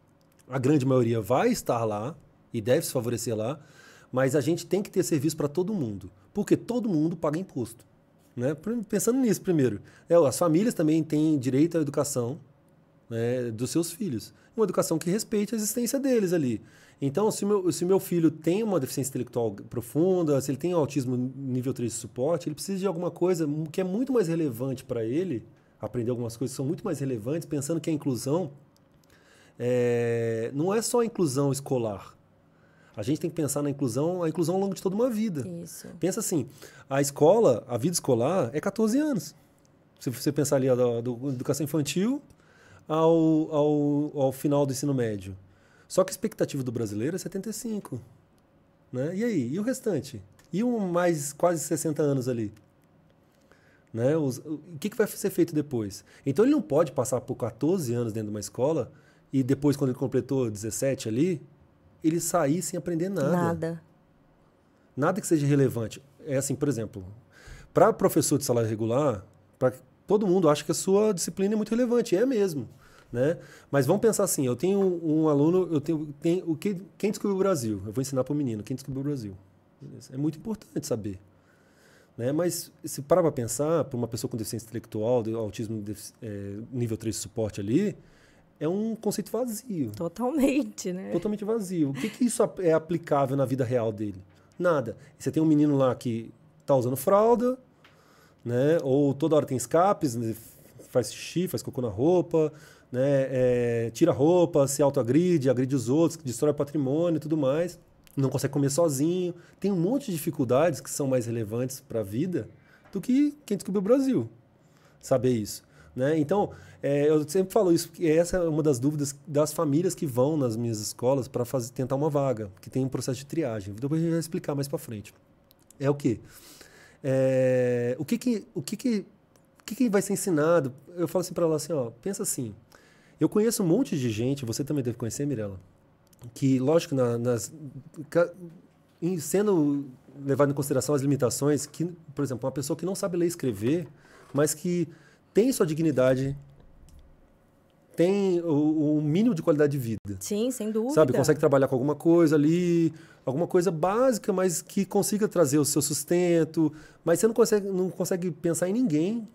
A grande maioria vai estar lá e deve se favorecer lá, mas a gente tem que ter serviço para todo mundo, porque todo mundo paga imposto. Né? Pensando nisso primeiro. As famílias também têm direito à educação, né, dos seus filhos. Uma educação que respeite a existência deles ali. Então, se meu filho tem uma deficiência intelectual profunda, se ele tem autismo nível 3 de suporte, ele precisa de alguma coisa que é muito mais relevante para ele, aprender algumas coisas que são muito mais relevantes, pensando que a inclusão não é só a inclusão escolar. A gente tem que pensar na inclusão ao longo de toda uma vida. Isso. Pensa assim, a vida escolar é 14 anos. Se você pensar ali da educação infantil ao final do ensino médio. Só que a expectativa do brasileiro é 75. Né? E aí? E o restante? E mais quase 60 anos ali? Né? O que vai ser feito depois? Então ele não pode passar por 14 anos dentro de uma escola e depois, quando ele completou 17 ali, ele sair sem aprender nada. Nada que seja relevante. É assim, por exemplo, para professor de salário regular, todo mundo acha que a sua disciplina é muito relevante. É mesmo. Né? Mas vamos pensar assim, eu tenho um aluno, quem descobriu o Brasil? Eu vou ensinar para o menino, quem descobriu o Brasil? É muito importante saber. Né? Mas se parar para pensar, para uma pessoa com deficiência intelectual, autismo nível 3 de suporte ali, é um conceito vazio. Totalmente, né? Totalmente vazio. O que isso é aplicável na vida real dele? Nada. Você tem um menino lá que está usando fralda, né? Ou toda hora tem escapes, né? Faz xixi, faz cocô na roupa, né? Tira a roupa, se autoagride, agride os outros, destrói patrimônio e tudo mais. Não consegue comer sozinho. Tem um monte de dificuldades que são mais relevantes para a vida do que quem descobriu o Brasil. Saber isso. Né? Então, eu sempre falo isso, que essa é uma das dúvidas das famílias que vão nas minhas escolas para tentar uma vaga, que tem um processo de triagem. Depois a gente vai explicar mais para frente. É o quê? O que vai ser ensinado? Eu falo assim para ela assim, ó, pensa assim, eu conheço um monte de gente, você também deve conhecer, Mirella, que, lógico, sendo levado em consideração as limitações, que, por exemplo, uma pessoa que não sabe ler e escrever, mas que tem sua dignidade, tem o mínimo de qualidade de vida. Sim, sem dúvida. Sabe, consegue trabalhar com alguma coisa ali, alguma coisa básica, mas que consiga trazer o seu sustento. Mas você não consegue pensar em ninguém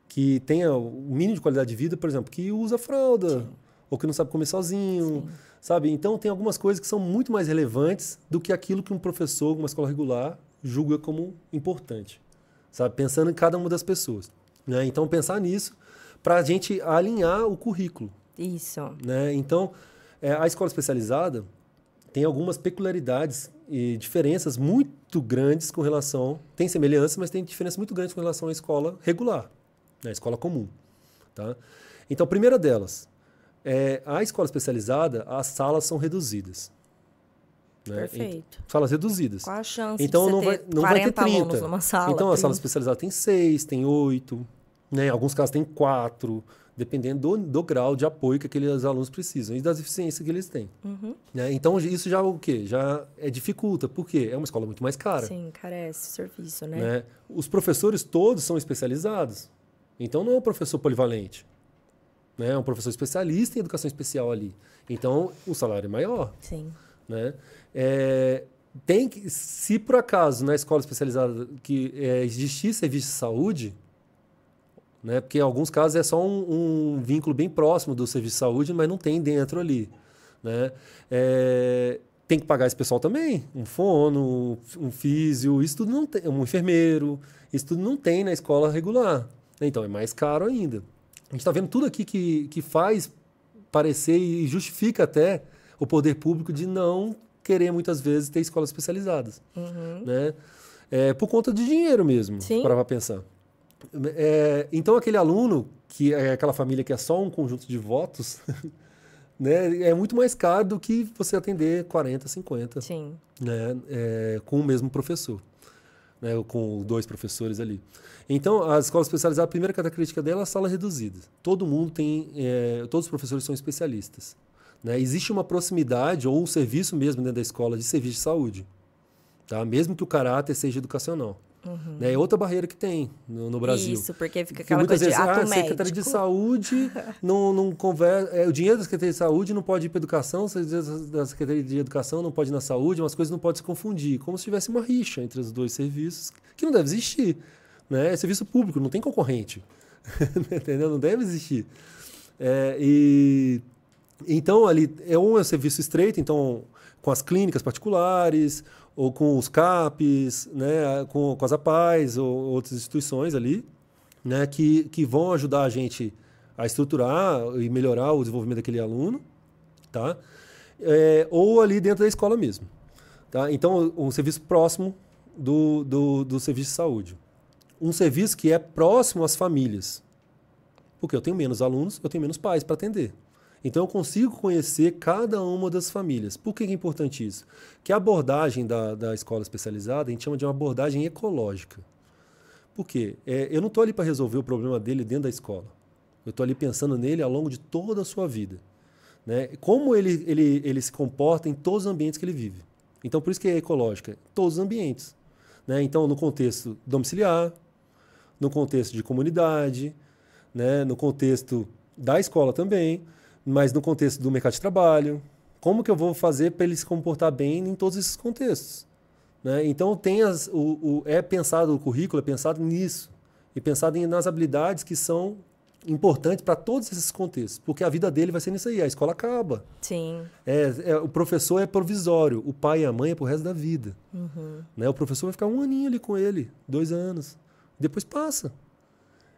que tenha o mínimo de qualidade de vida, por exemplo, que usa fralda, sim, ou que não sabe comer sozinho, sim, sabe? Então, tem algumas coisas que são muito mais relevantes do que aquilo que um professor, uma escola regular, julga como importante, sabe? Pensando em cada uma das pessoas. Né? Então, pensar nisso para a gente alinhar o currículo. Isso. Né? Então, a escola especializada tem algumas peculiaridades e diferenças muito grandes com relação... Tem semelhanças, mas tem diferenças muito grandes com relação à escola regular, né? A escola comum. Tá? Então, a primeira delas, a escola especializada, as salas são reduzidas. Né? Perfeito. Salas reduzidas. Qual a chance então, de não você vai, ter não vai ter 40 alunos 30. numa sala? Então, a sala 30. especializada tem 6, tem 8, né? Em alguns casos tem 4, dependendo do grau de apoio que aqueles alunos precisam e das deficiências que eles têm. Né? Então, isso já o quê? Já dificulta. Por quê? É uma escola muito mais cara. Sim, carece serviço, né? Né? Os professores todos são especializados. Então, não é um professor polivalente. Né? É um professor especialista em educação especial ali. Então, o salário é maior. Sim. Né? Tem que, se por acaso na escola especializada que existir serviço de saúde, né? Porque em alguns casos é só um vínculo bem próximo do serviço de saúde, mas não tem dentro ali. Né? Tem que pagar esse pessoal também, um fono, um físio, isso tudo não tem, um enfermeiro, isso tudo não tem na escola regular. Então é mais caro ainda. A gente está vendo tudo aqui que faz parecer e justifica até o poder público de não querer muitas vezes ter escolas especializadas. Né? Por conta de dinheiro mesmo, para pensar. Então aquele aluno, que é aquela família que é só um conjunto de votos, né, é muito mais caro do que você atender 40, 50. Sim. Né, com o mesmo professor. Né, com 2 professores ali. Então, a escola especializada, a primeira característica dela é a sala reduzida. Todo mundo tem, todos os professores são especialistas. Né? Existe uma proximidade ou um serviço mesmo dentro da escola de serviço de saúde, tá? Mesmo que o caráter seja educacional. Né? É outra barreira que tem no Brasil. Isso, porque fica aquela coisa de a Secretaria de Saúde não conversa... o dinheiro da Secretaria de Saúde não pode ir para a educação, o dinheiro da Secretaria de Educação não pode ir na saúde, umas coisas não podem se confundir. Como se tivesse uma rixa entre os 2 serviços, que não deve existir. Né? É serviço público, não tem concorrente. Entendeu? Não deve existir. Então, ali é um serviço estreito, então, com as clínicas particulares, ou com os CAPs, né, com as APAES, ou outras instituições ali, né, que vão ajudar a gente a estruturar e melhorar o desenvolvimento daquele aluno, tá? Ou ali dentro da escola mesmo. Tá? Então, um serviço próximo do serviço de saúde. Um serviço que é próximo às famílias. Porque eu tenho menos alunos, eu tenho menos pais para atender. Então, eu consigo conhecer cada uma das famílias. Por que é importante isso? Que a abordagem da escola especializada, a gente chama de uma abordagem ecológica. Por quê? Eu não estou ali para resolver o problema dele dentro da escola. Eu estou ali pensando nele ao longo de toda a sua vida. Né? Como ele se comporta em todos os ambientes que ele vive. Então, por isso que é ecológica. Todos os ambientes. Né? Então, no contexto domiciliar, no contexto de comunidade, né? No contexto da escola também, mas no contexto do mercado de trabalho. Como que eu vou fazer para ele se comportar bem em todos esses contextos? Né? Então, o currículo é pensado nisso. E pensado nas habilidades que são importantes para todos esses contextos. Porque a vida dele vai ser nisso aí. A escola acaba. Sim. O professor é provisório. O pai e a mãe é pro resto da vida. Né? O professor vai ficar 1 aninho ali com ele. 2 anos. Depois passa.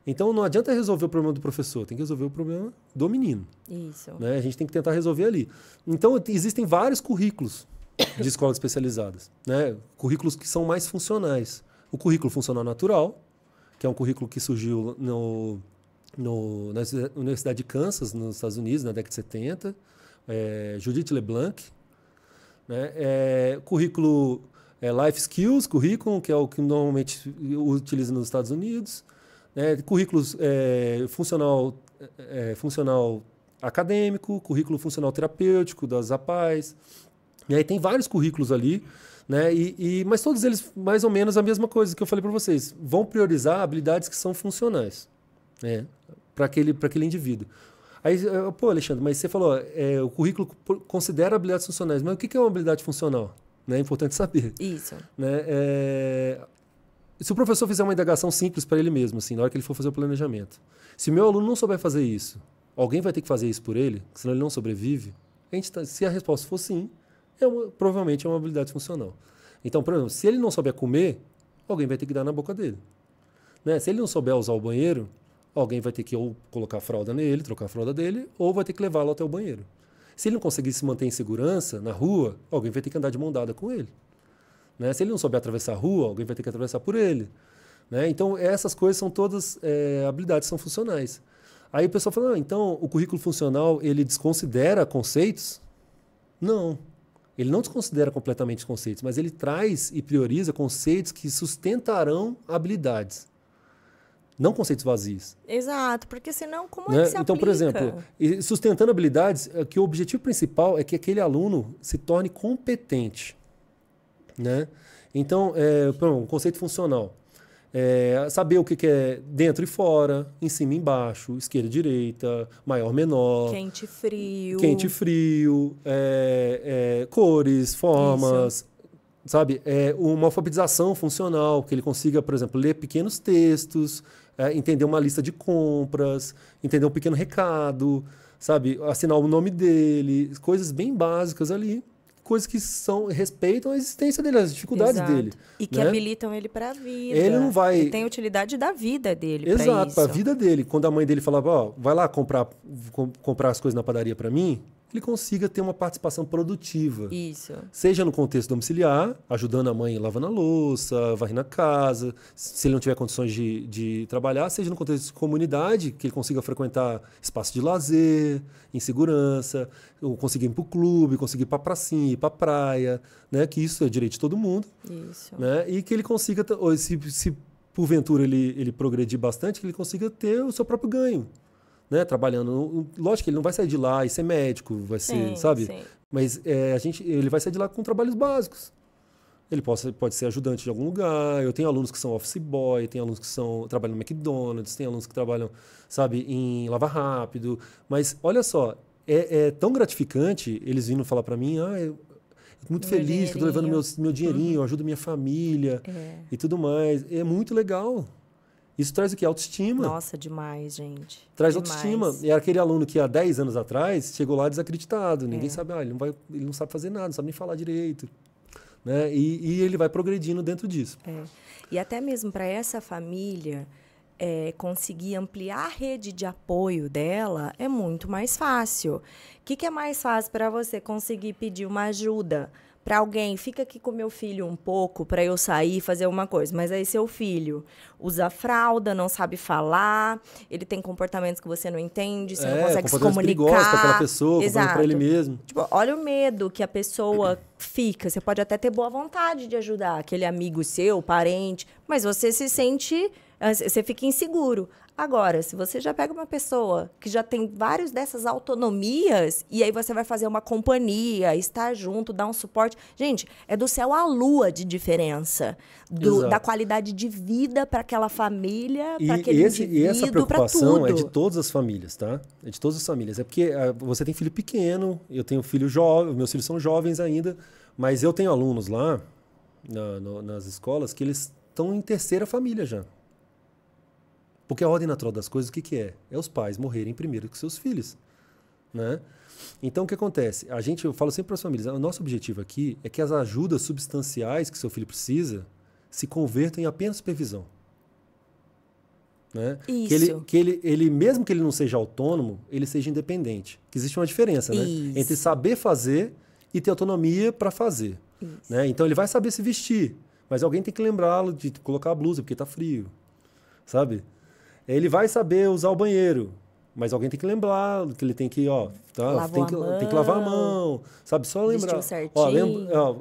Então, não adianta resolver o problema do professor, tem que resolver o problema do menino. Isso. Né? A gente tem que tentar resolver ali. Então, existem vários currículos de escolas especializadas. Né? Currículos que são mais funcionais. O currículo funcional natural, que é um currículo que surgiu na Universidade de Kansas, nos Estados Unidos, na década de 70. Judith LeBlanc. Né? Currículo Life Skills, currículo, que é o que normalmente utiliza nos Estados Unidos. Currículos funcional acadêmico, currículo funcional terapêutico das APAES. E aí tem vários currículos ali, né? Mas todos eles mais ou menos a mesma coisa que eu falei para vocês. Vão priorizar habilidades que são funcionais, né? Para aquele indivíduo. Aí, Alexandre, mas você falou, o currículo considera habilidades funcionais, mas o que é uma habilidade funcional? Né? É importante saber. Isso. Né? Se o professor fizer uma indagação simples para ele mesmo, assim, na hora que ele for fazer o planejamento, se o meu aluno não souber fazer isso, alguém vai ter que fazer isso por ele, senão ele não sobrevive, se a resposta for sim, provavelmente é uma habilidade funcional. Então, por exemplo, se ele não souber comer, alguém vai ter que dar na boca dele. Né? Se ele não souber usar o banheiro, alguém vai ter que ou colocar a fralda nele, trocar a fralda dele, ou vai ter que levá-lo até o banheiro. Se ele não conseguir se manter em segurança na rua, alguém vai ter que andar de mão dada com ele. Né? Se ele não souber atravessar a rua, alguém vai ter que atravessar por ele. Né? Então, essas coisas são todas habilidades, são funcionais. Aí o pessoal fala, então o currículo funcional ele desconsidera conceitos? Não. Ele não desconsidera completamente os conceitos, mas ele traz e prioriza conceitos que sustentarão habilidades, não conceitos vazios. Exato, porque senão como Né? é que se Então, aplica? por exemplo, sustentando habilidades, que o objetivo principal é que aquele aluno se torne competente. Né? Então, um conceito funcional. Saber o que é dentro e fora, em cima e embaixo, esquerda e direita, maior, menor. Quente e frio. Quente e frio, cores, formas, Isso. sabe? Uma alfabetização funcional, que ele consiga, por exemplo, ler pequenos textos, entender uma lista de compras, entender um pequeno recado, sabe? Assinar o nome dele, coisas bem básicas ali. Coisas que respeitam a existência dele, as dificuldades Exato. dele. E que né? habilitam ele para a vida. Ele não vai... Ele tem utilidade da vida dele para isso. Exato, para a vida dele. Quando a mãe dele falava, ó, vai lá comprar as coisas na padaria para mim, ele consiga ter uma participação produtiva. Isso. Seja no contexto domiciliar, ajudando a mãe lavando a louça, varrendo a casa, se ele não tiver condições de trabalhar, seja no contexto de comunidade, que ele consiga frequentar espaço de lazer, em segurança, ou conseguir ir para o clube, conseguir ir para a pracinha, ir para a praia, né? Que isso é direito de todo mundo. Isso. Né? E que ele consiga, se porventura ele progredir bastante, que ele consiga ter o seu próprio ganho. Né, trabalhando. Lógico que ele não vai sair de lá e ser médico, vai ser, sabe? Sim. Mas ele vai sair de lá com trabalhos básicos. Ele pode ser ajudante de algum lugar. Eu tenho alunos que são office boy, tenho alunos que trabalham no McDonald's, tem alunos que trabalham, sabe, em Lava Rápido. Mas olha só, é tão gratificante eles vindo falar para mim, eu tô muito feliz que eu tô levando meu dinheirinho, eu ajudo minha família e tudo mais. É muito legal. Isso traz o quê? Autoestima. Nossa, demais, gente. Traz demais. autoestima. É aquele aluno que há 10 anos atrás chegou lá desacreditado. Ninguém sabe, ele não sabe fazer nada, não sabe nem falar direito. Né? E ele vai progredindo dentro disso. E até mesmo para essa família conseguir ampliar a rede de apoio dela é muito mais fácil. O que é mais fácil para você conseguir pedir uma ajuda? Para alguém, fica aqui com meu filho um pouco para eu sair e fazer uma coisa. Mas aí seu filho usa fralda, não sabe falar, ele tem comportamentos que você não entende, você não consegue se comunicar. Com aquela pessoa, para ele mesmo. Tipo, olha o medo que a pessoa fica. Você pode até ter boa vontade de ajudar aquele amigo seu, parente, mas você se sente, você fica inseguro. Agora, se você já pega uma pessoa que já tem várias dessas autonomias e aí você vai fazer uma companhia, estar junto, dar um suporte. Gente, é do céu à lua de diferença. Da qualidade de vida para aquela família, para aquele indivíduo, e essa preocupação é de todas as famílias, tá? É de todas as famílias. É porque você tem filho pequeno, eu tenho filho jovem, meus filhos são jovens ainda, mas eu tenho alunos lá nas escolas que eles estão em terceira família já. Porque a ordem natural das coisas, o que é? É os pais morrerem primeiro que seus filhos. Né? Então, o que acontece? Eu falo sempre para as famílias, o nosso objetivo aqui é que as ajudas substanciais que seu filho precisa se convertam em apenas supervisão. Né? Isso. Que ele, mesmo que ele não seja autônomo, ele seja independente. Que existe uma diferença, né? Entre saber fazer e ter autonomia para fazer. Né? Então, ele vai saber se vestir, mas alguém tem que lembrá-lo de colocar a blusa, porque está frio. Sabe? Ele vai saber usar o banheiro, mas alguém tem que lembrar que ele tem que, tem que lavar a mão, sabe? Só lembrar.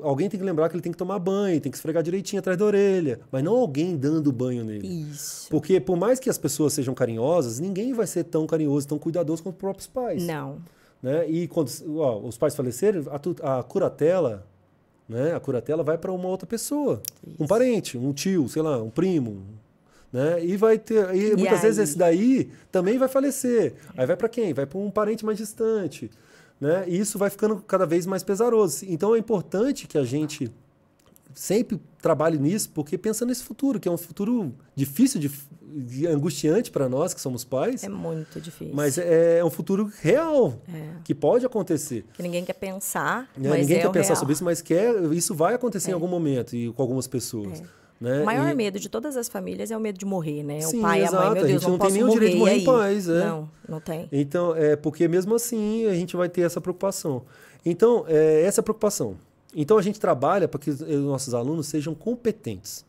Alguém tem que lembrar que ele tem que tomar banho, tem que esfregar direitinho atrás da orelha, mas não alguém dando banho nele. Isso. Porque por mais que as pessoas sejam carinhosas, ninguém vai ser tão carinhoso, tão cuidadoso quanto os próprios pais. Não. Né? E quando os pais faleceram, a curatela, né? A curatela vai para uma outra pessoa, um parente, um tio, sei lá, um primo. Né? E vai ter. E muitas vezes esse daí também vai falecer. Aí vai para quem? Vai para um parente mais distante. Né? E isso vai ficando cada vez mais pesaroso. Então é importante que a gente sempre trabalhe nisso, porque pensa nesse futuro, que é um futuro difícil, angustiante para nós que somos pais. É muito difícil. Mas é um futuro real, que pode acontecer. Que ninguém quer pensar, mas ninguém quer pensar real. sobre isso, mas isso vai acontecer em algum momento e com algumas pessoas. Né? O maior medo de todas as famílias é o medo de morrer, né? Sim, o pai e a mãe, meu Deus, a gente não tem nenhum direito de morrer em paz. Não tem. Então, porque mesmo assim a gente vai ter essa preocupação. Então, essa é a preocupação. Então, a gente trabalha para que os nossos alunos sejam competentes.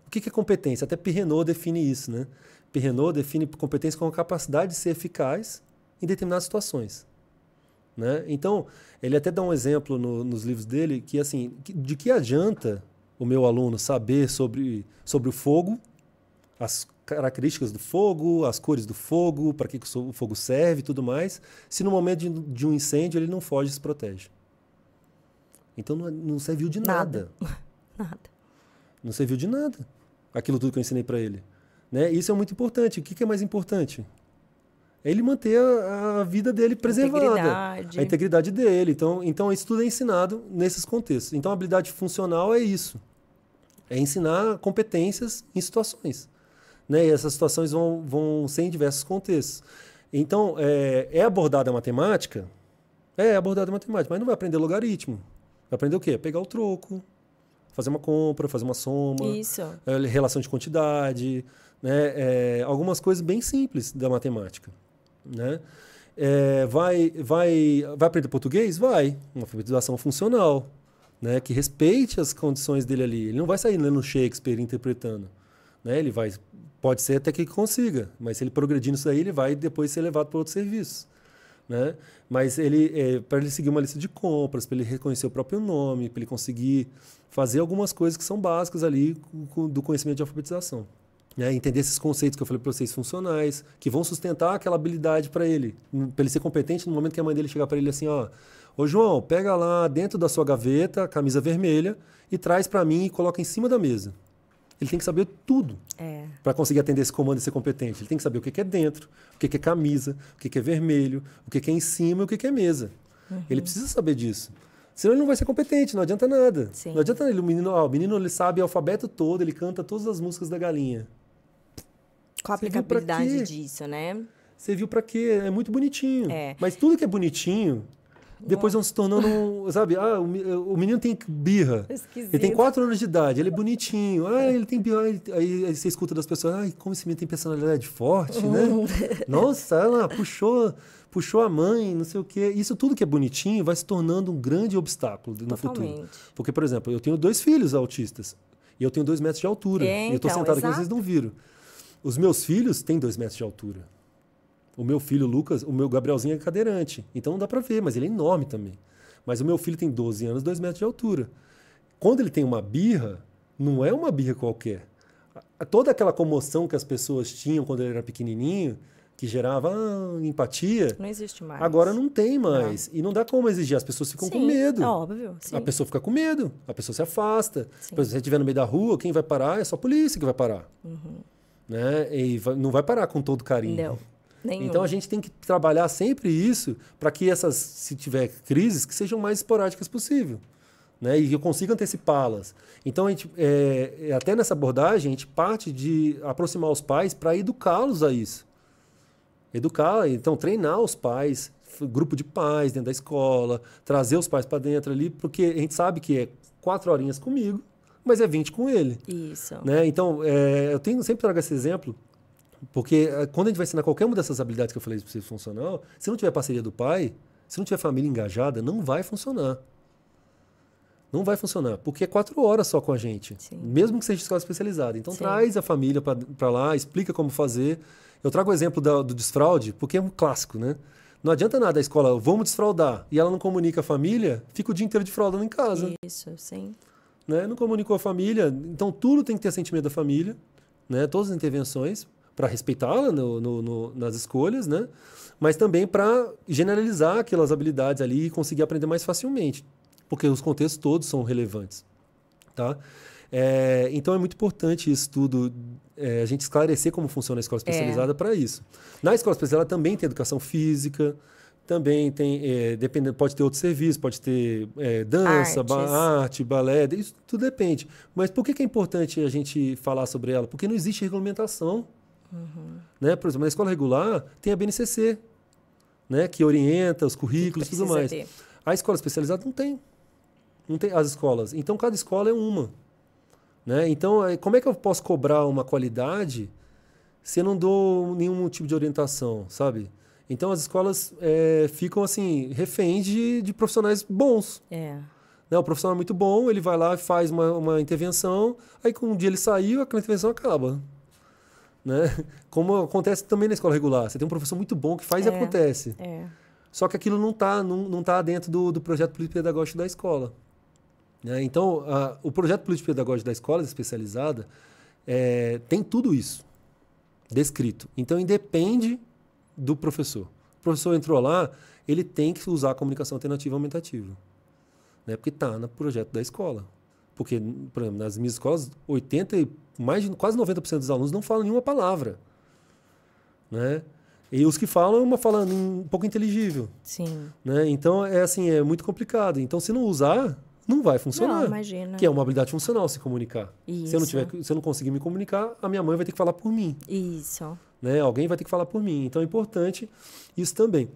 O que é competência? Até Pirrenot define isso, né? Pirrenot define competência como a capacidade de ser eficaz em determinadas situações. Né? Então, ele até dá um exemplo nos livros dele que, assim, de que adianta o meu aluno saber sobre o fogo, as características do fogo, as cores do fogo, para que o fogo serve e tudo mais, se no momento de um incêndio ele não foge e se protege. Então não serviu de nada. Nada. Não serviu de nada aquilo tudo que eu ensinei para ele. Né? Isso é muito importante. O que é mais importante? É ele manter a vida dele preservada. A integridade dele. Então isso tudo é ensinado nesses contextos. Então a habilidade funcional é isso. É ensinar competências em situações. Né? E essas situações vão ser em diversos contextos. Então, é abordada a matemática? É abordada a matemática, mas não vai aprender logaritmo. Vai aprender o quê? Pegar o troco, fazer uma compra, fazer uma soma, relação de quantidade, né? Algumas coisas bem simples da matemática. Né? Vai aprender português? Vai. Uma alfabetização funcional, né? Que respeite as condições dele ali. Ele não vai sair lendo Shakespeare interpretando. Né? Ele pode ser até que consiga, mas se ele progredir nisso aí, ele vai depois ser levado para outros serviços. Né? Mas para ele seguir uma lista de compras, para ele reconhecer o próprio nome, para ele conseguir fazer algumas coisas que são básicas ali do conhecimento de alfabetização. Né? Entender esses conceitos que eu falei para vocês funcionais, que vão sustentar aquela habilidade para ele ser competente no momento que a mãe dele chegar para ele assim, ó, ô João, pega lá dentro da sua gaveta a camisa vermelha e traz para mim e coloca em cima da mesa. Ele tem que saber tudo para conseguir atender esse comando e ser competente. Ele tem que saber o que é dentro, o que é camisa, o que é vermelho, o que é em cima e o que é mesa. Uhum. Ele precisa saber disso. Senão ele não vai ser competente, não adianta nada. Sim. Não adianta ele. O menino ele sabe o alfabeto todo, ele canta todas as músicas da galinha. Qual a aplicabilidade disso, né? Você viu para quê? É muito bonitinho. Mas tudo que é bonitinho... Depois vão se tornando, sabe? O menino tem birra. Esquisito. Ele tem 4 anos de idade, ele é bonitinho. Ele tem birra. Aí você escuta das pessoas, como esse menino tem personalidade forte, né? Nossa, ela puxou a mãe, não sei o quê. Isso tudo que é bonitinho vai se tornando um grande obstáculo no futuro. Porque, por exemplo, eu tenho 2 filhos autistas. E eu tenho 2 metros de altura. E eu estou sentado aqui, vocês não viram. Os meus filhos têm 2 metros de altura. O meu filho, Lucas, o meu Gabrielzinho é cadeirante. Então não dá para ver, mas ele é enorme também. Mas o meu filho tem 12 anos, 2 metros de altura. Quando ele tem uma birra, não é uma birra qualquer. Toda aquela comoção que as pessoas tinham quando ele era pequenininho, que gerava empatia... Não existe mais. Agora não tem mais. Não. E não dá como exigir. As pessoas ficam com medo. É óbvio. Sim. A pessoa fica com medo. A pessoa se afasta. Se você estiver no meio da rua, quem vai parar é só a polícia que vai parar. Uhum. Né? E não vai parar com todo carinho. Não. Nenhum. Então a gente tem que trabalhar sempre isso para que se tiver crises, que sejam mais esporádicas possível, né? E eu consiga antecipá-las. Então até nessa abordagem a gente parte de aproximar os pais para educá-los a isso. Então treinar os pais, grupo de pais dentro da escola, trazer os pais para dentro ali, porque a gente sabe que é 4 horinhas comigo, mas é 20 com ele. Isso. Né? Então eu sempre trago esse exemplo. Porque quando a gente vai ensinar qualquer uma dessas habilidades que eu falei de ser funcional, se não tiver parceria do pai, se não tiver família engajada, não vai funcionar. Não vai funcionar, porque é 4 horas só com a gente. Sim. Mesmo que seja escola especializada. Então traz a família para lá, explica como fazer. Eu trago o exemplo do desfraude, porque é um clássico, né? Não adianta nada a escola, vamos desfraudar, e ela não comunica a família, fica o dia inteiro defraudando em casa. Isso, sim. Né? Não comunicou a família, então tudo tem que ter sentimento da família, né? Todas as intervenções, para respeitá-la nas escolhas, né? Mas também para generalizar aquelas habilidades ali e conseguir aprender mais facilmente, porque os contextos todos são relevantes. Tá? Então é muito importante isso tudo, a gente esclarecer como funciona a escola especializada para isso. Na escola especializada também tem educação física, também tem, pode ter outro serviço, pode ter dança, arte, balé, isso tudo depende. Mas por que é importante a gente falar sobre ela? Porque não existe regulamentação. Uhum. Né? Por exemplo, na escola regular tem a BNCC, né? Que orienta os currículos e tudo mais. A escola especializada não tem as escolas. Então, cada escola é uma. Né? Então, como é que eu posso cobrar uma qualidade se eu não dou nenhum tipo de orientação, sabe? Então, as escolas ficam assim, reféns de profissionais bons. Né? O profissional é muito bom, ele vai lá e faz uma intervenção, aí com um dia ele saiu, aquela intervenção acaba. Né? Como acontece também na escola regular. Você tem um professor muito bom que faz e acontece. Só que aquilo não tá dentro do projeto político-pedagógico da escola. Né? Então, o projeto político-pedagógico da escola especializada tem tudo isso descrito. Então, independe do professor. O professor entrou lá, ele tem que usar a comunicação alternativa aumentativa. Né? Porque está no projeto da escola. Porque, por exemplo, nas minhas escolas, quase 90% dos alunos não falam nenhuma palavra. Né? E os que falam, é uma fala um pouco inteligível. Sim. Né? Então, é muito complicado. Então, se não usar, não vai funcionar. Não, imagina. Que é uma habilidade funcional, se comunicar. Isso. Se eu não conseguir me comunicar, a minha mãe vai ter que falar por mim. Isso. Né? Alguém vai ter que falar por mim. Então, é importante isso também.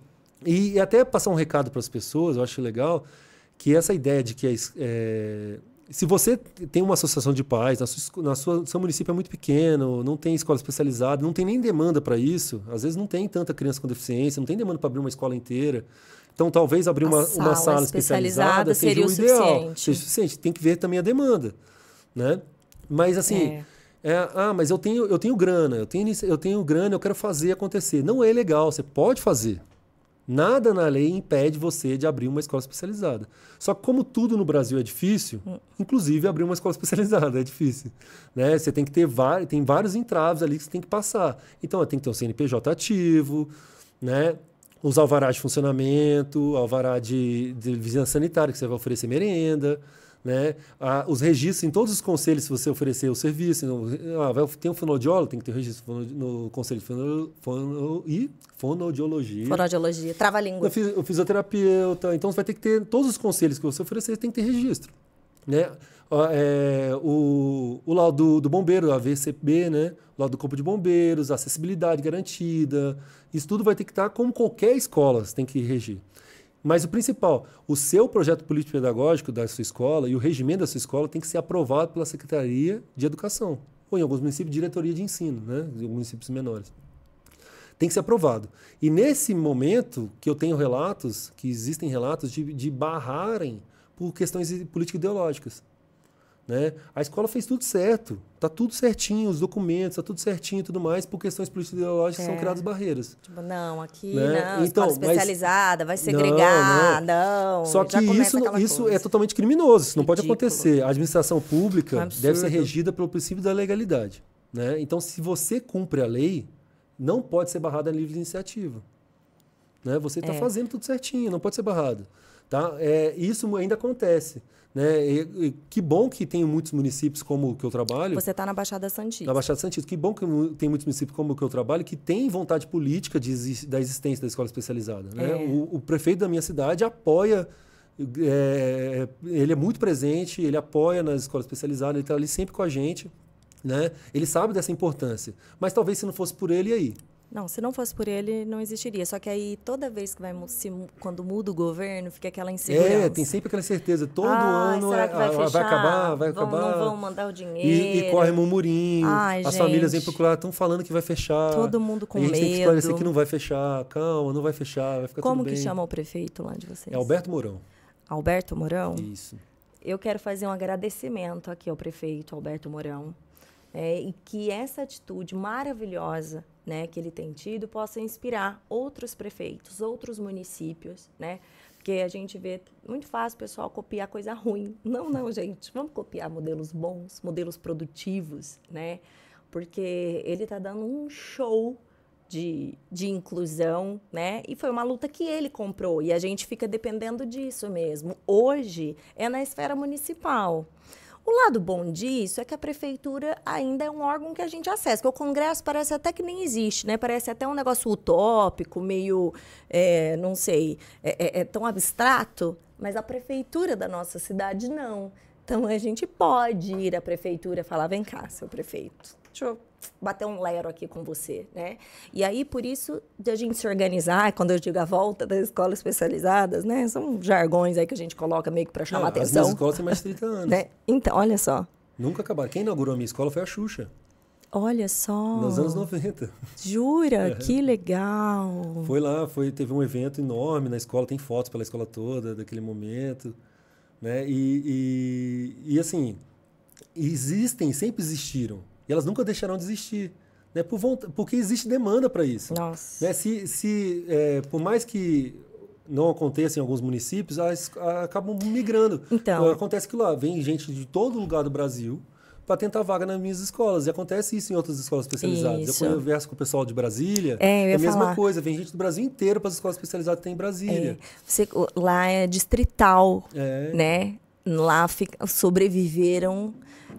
E até passar um recado para as pessoas, eu acho legal, que essa ideia de que se você tem uma associação de pais, seu município é muito pequeno, não tem escola especializada, não tem nem demanda para isso, às vezes não tem tanta criança com deficiência, não tem demanda para abrir uma escola inteira. Então, talvez abrir uma sala especializada seja o ideal. Seja suficiente. Tem que ver também a demanda. Né? Mas, assim, mas eu tenho grana, eu quero fazer acontecer. Não é legal, você pode fazer. Nada na lei impede você de abrir uma escola especializada. Só que como tudo no Brasil é difícil, inclusive abrir uma escola especializada é difícil. Né? Você tem que tem vários entraves ali que você tem que passar. Então, tem que ter um CNPJ ativo, né? Os alvarás de funcionamento, alvará de vigilância sanitária, que você vai oferecer merenda, né? Os registros em todos os conselhos, se você oferecer o serviço. Tem um fonoaudiólogo, tem que ter registro no conselho de fonoaudiologia. Fonoaudiologia, trava-língua. O fisioterapeuta. Então, você vai ter que ter, todos os conselhos que você oferecer, tem que ter registro. Né? O laudo do bombeiro, a VCB, né? O laudo do Corpo de Bombeiros, a acessibilidade garantida. Isso tudo vai ter que estar como qualquer escola, você tem que regir. Mas o principal, o seu projeto político-pedagógico da sua escola e o regimento da sua escola tem que ser aprovado pela Secretaria de Educação. Ou em alguns municípios, diretoria de ensino, né? Em municípios menores. Tem que ser aprovado. E nesse momento que eu tenho relatos, que existem relatos de barrarem por questões político-ideológicas. Né? A escola fez tudo certo, está tudo certinho, os documentos, está tudo certinho e tudo mais, por questões político-ideológicas são criadas barreiras. Tipo, não, aqui né? não, escola especializada, vai segregar, não. Só que isso é totalmente criminoso, isso não pode acontecer. A administração pública deve ser regida pelo princípio da legalidade. Né? Então, se você cumpre a lei, não pode ser barrado a livre iniciativa. Né? Você está fazendo tudo certinho, não pode ser barrado. Tá? Isso ainda acontece. Né? E que bom que tem muitos municípios como o que eu trabalho. Você está na Baixada Santista. Na Baixada Santista. Que bom que tem muitos municípios como o que eu trabalho que tem vontade política da existência da escola especializada. Né? O prefeito da minha cidade apoia, ele é muito presente, ele apoia nas escolas especializadas, ele está ali sempre com a gente. Né? Ele sabe dessa importância. Mas talvez se não fosse por ele, e aí? Não, se não fosse por ele, não existiria. Só que aí, toda vez que quando muda o governo, fica aquela insegurança. Tem sempre aquela certeza. Todo ano será que vai acabar. Não vão mandar o dinheiro. E corre murmurinho. As famílias vêm procurar, estão falando que vai fechar. Todo mundo com medo. A gente tem que esclarecer que não vai fechar. Calma, não vai fechar, vai ficar tudo bem. Como que chama o prefeito lá de vocês? É Alberto Mourão. Alberto Mourão? Isso. Eu quero fazer um agradecimento aqui ao prefeito Alberto Mourão. E que essa atitude maravilhosa, né, que ele tem tido possa inspirar outros prefeitos, outros municípios, né? Porque a gente vê muito fácil o pessoal copiar coisa ruim. Não, gente, vamos copiar modelos bons, modelos produtivos, né? Porque ele está dando um show de inclusão, né? E foi uma luta que ele comprou e a gente fica dependendo disso mesmo. Hoje é na esfera municipal. O lado bom disso é que a prefeitura ainda é um órgão que a gente acessa, que o Congresso parece até que nem existe, né? Parece até um negócio utópico, meio, não sei, tão abstrato, mas a prefeitura da nossa cidade não. Então, a gente pode ir à prefeitura e falar, vem cá, seu prefeito, deixa eu bater um lero aqui com você, né? E aí, por isso, de a gente se organizar, quando eu digo a volta das escolas especializadas, né? São jargões aí que a gente coloca meio que para chamar atenção. As minhas escolas têm mais de 30 anos. Né? Então, olha só. Nunca acabaram. Quem inaugurou a minha escola foi a Xuxa. Olha só. Nos anos 90. Jura? Que legal. Foi lá, teve um evento enorme na escola, tem fotos pela escola toda daquele momento. Né? E assim, sempre existiram. E elas nunca deixarão de existir. Né? Porque existe demanda para isso. Nossa. Né? Por mais que não acontece em alguns municípios, acabam migrando. Então, acontece que lá vem gente de todo lugar do Brasil para tentar vaga nas minhas escolas. E acontece isso em outras escolas especializadas. isso. Eu converso com o pessoal de Brasília, eu é ia a mesma falar. coisa. Vem gente do Brasil inteiro para as escolas especializadas que tem em Brasília. Lá é distrital, né? Lá sobreviveram.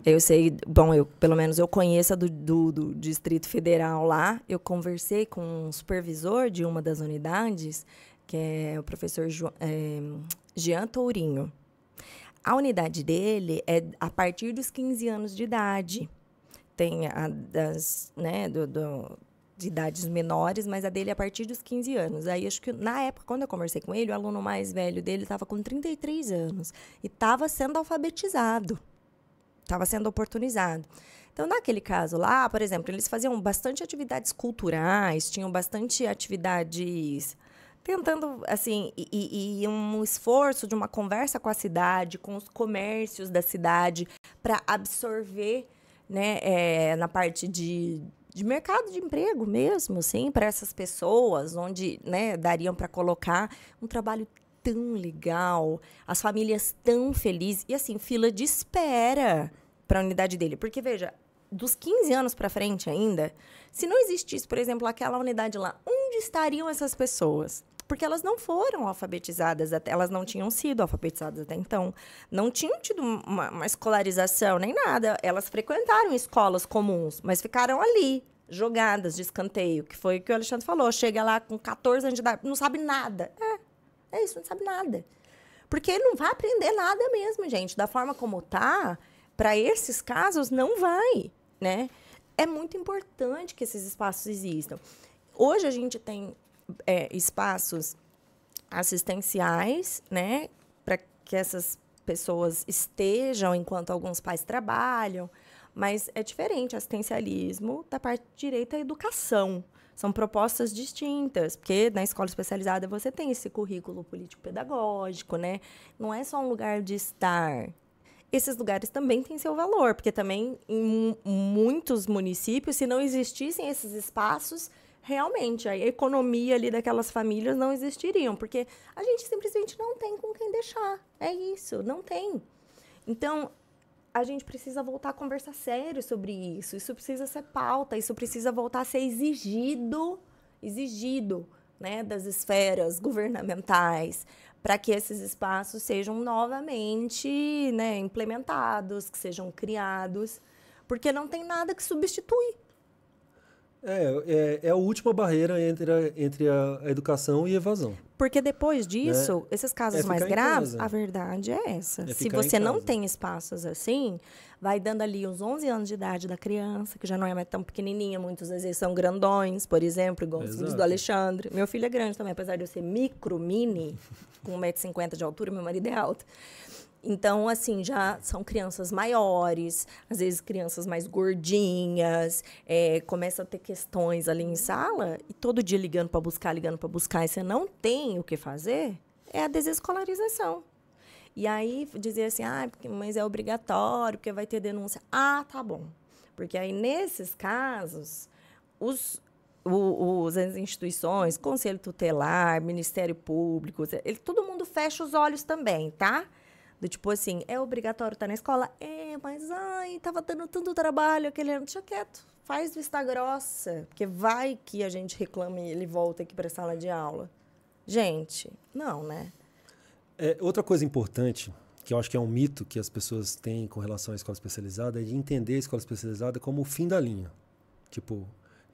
Eu sei, bom, pelo menos eu conheço a do Distrito Federal lá. Eu conversei com um supervisor de uma das unidades, que é o professor Jean Tourinho. A unidade dele é a partir dos 15 anos de idade. Tem de idades menores, mas a dele é a partir dos 15 anos. Aí, acho que na época, quando eu conversei com ele, o aluno mais velho dele estava com 33 anos e estava sendo alfabetizado, estava sendo oportunizado. Então, naquele caso lá, por exemplo, eles faziam bastante atividades culturais, tinham bastante atividades tentando, assim, e um esforço de uma conversa com a cidade, com os comércios da cidade, para absorver, né, na parte de mercado de emprego mesmo, assim, para essas pessoas, onde, né, dariam para colocar um trabalho tão legal, as famílias tão felizes, e assim, fila de espera para a unidade dele. Porque, veja, dos 15 anos para frente ainda, se não existisse, por exemplo, aquela unidade lá, onde estariam essas pessoas? Porque elas não foram alfabetizadas, elas não tinham sido alfabetizadas até então. Não tinham tido uma escolarização, nem nada. Elas frequentaram escolas comuns, mas ficaram ali, jogadas de escanteio, que foi o que o Alexandre falou. Chega lá com 14 anos de idade, não sabe nada. É isso, não sabe nada. Porque ele não vai aprender nada mesmo, gente. Da forma como tá, para esses casos, não vai, né? É muito importante que esses espaços existam. Hoje a gente tem espaços assistenciais, né, para que essas pessoas estejam enquanto alguns pais trabalham, mas é diferente assistencialismo da parte direita à educação. São propostas distintas, porque na escola especializada você tem esse currículo político-pedagógico, né? Não é só um lugar de estar. Esses lugares também têm seu valor, porque também em muitos municípios, se não existissem esses espaços, realmente, a economia ali daquelas famílias não existiriam, porque a gente simplesmente não tem com quem deixar. É isso, não tem. Então, a gente precisa voltar a conversar sério sobre isso. Isso precisa ser pauta, isso precisa voltar a ser exigido, né, das esferas governamentais, para que esses espaços sejam novamente, né, implementados, que sejam criados, porque não tem nada que substitui. É a última barreira entre a educação e a evasão. Porque depois disso, né, esses casos mais graves, a verdade é essa. Se você não tem espaços assim, vai dando ali os 11 anos de idade da criança, que já não é mais tão pequenininha, muitas vezes são grandões, por exemplo, igual os filhos do Alexandre. Meu filho é grande também, apesar de eu ser mini, com 1,50 m de altura, meu marido é alto. Então, assim, já são crianças maiores, às vezes crianças mais gordinhas, começa a ter questões ali em sala, e todo dia ligando para buscar, e você não tem o que fazer, é a desescolarização. E aí, dizer assim, mas é obrigatório, porque vai ter denúncia. Tá bom. Porque aí, nesses casos, as instituições, Conselho Tutelar, Ministério Público, todo mundo fecha os olhos também, tá? Do tipo assim, é obrigatório estar na escola? Mas tava dando tanto trabalho aquele ano. Deixa quieto, faz vista grossa, porque vai que a gente reclama e ele volta aqui para a sala de aula. Gente, não, né? Outra coisa importante, que eu acho que é um mito que as pessoas têm com relação à escola especializada, é de entender a escola especializada como o fim da linha. Tipo,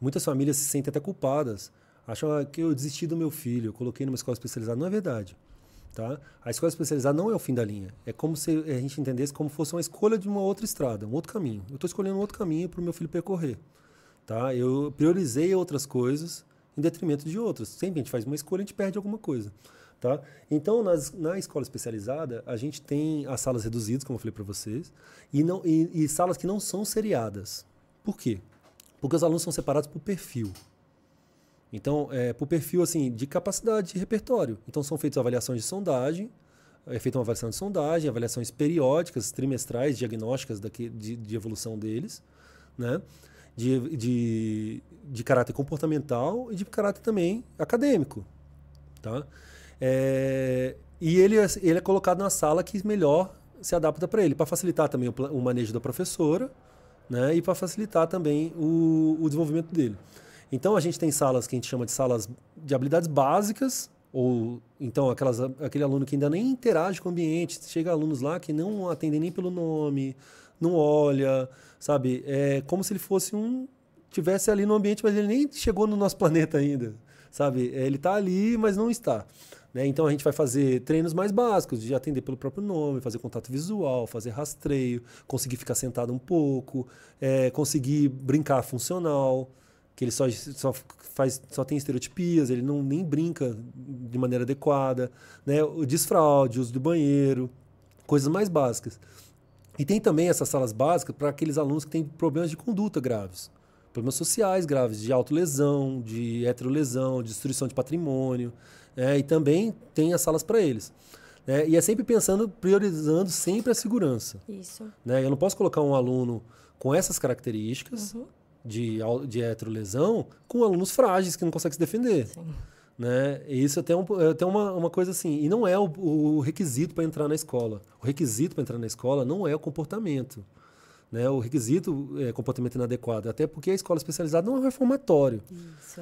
muitas famílias se sentem até culpadas, acham que eu desisti do meu filho, eu coloquei numa escola especializada. Não é verdade. Tá? A escola especializada não é o fim da linha. É como se a gente entendesse como fosse uma escolha de uma outra estrada, um outro caminho. Eu estou escolhendo um outro caminho para o meu filho percorrer. Tá? Eu priorizei outras coisas em detrimento de outras. Sempre a gente faz uma escolha, a gente perde alguma coisa. Tá? Então, na escola especializada, a gente tem as salas reduzidas, como eu falei para vocês, e salas que não são seriadas. Por quê? Porque os alunos são separados por perfil. Então, por perfil assim, de capacidade de repertório. Então, são feitas avaliações de sondagem, é feita uma avaliação de sondagem, avaliações periódicas, trimestrais, diagnósticas de evolução deles, né? De caráter comportamental e de caráter também acadêmico. Tá? E ele é colocado na sala que melhor se adapta para ele, para facilitar também o manejo da professora, né? E para facilitar também o desenvolvimento dele. Então, a gente tem salas que a gente chama de salas de habilidades básicas, ou então aquele aluno que ainda nem interage com o ambiente. Chega alunos lá que não atendem nem pelo nome, não olha, sabe? É como se ele fosse tivesse ali no ambiente, mas ele nem chegou no nosso planeta ainda, sabe? Ele está ali, mas não está. Né? Então, a gente vai fazer treinos mais básicos, de atender pelo próprio nome, fazer contato visual, fazer rastreio, conseguir ficar sentado um pouco, conseguir brincar funcional, que ele só tem estereotipias, ele nem brinca de maneira adequada, né? O desfraude, uso do banheiro, coisas mais básicas. E tem também essas salas básicas para aqueles alunos que têm problemas de conduta graves, problemas sociais graves, de autolesão, de heterolesão, de destruição de patrimônio, e também tem as salas para eles. E é sempre priorizando sempre a segurança. Isso. Eu não posso colocar um aluno com essas características, de heterolesão, com alunos frágeis que não conseguem se defender. Sim. E isso até uma coisa assim. E não é o requisito para entrar na escola. O requisito para entrar na escola não é o comportamento. O requisito é comportamento inadequado. Até porque a escola especializada não é um reformatório. Isso.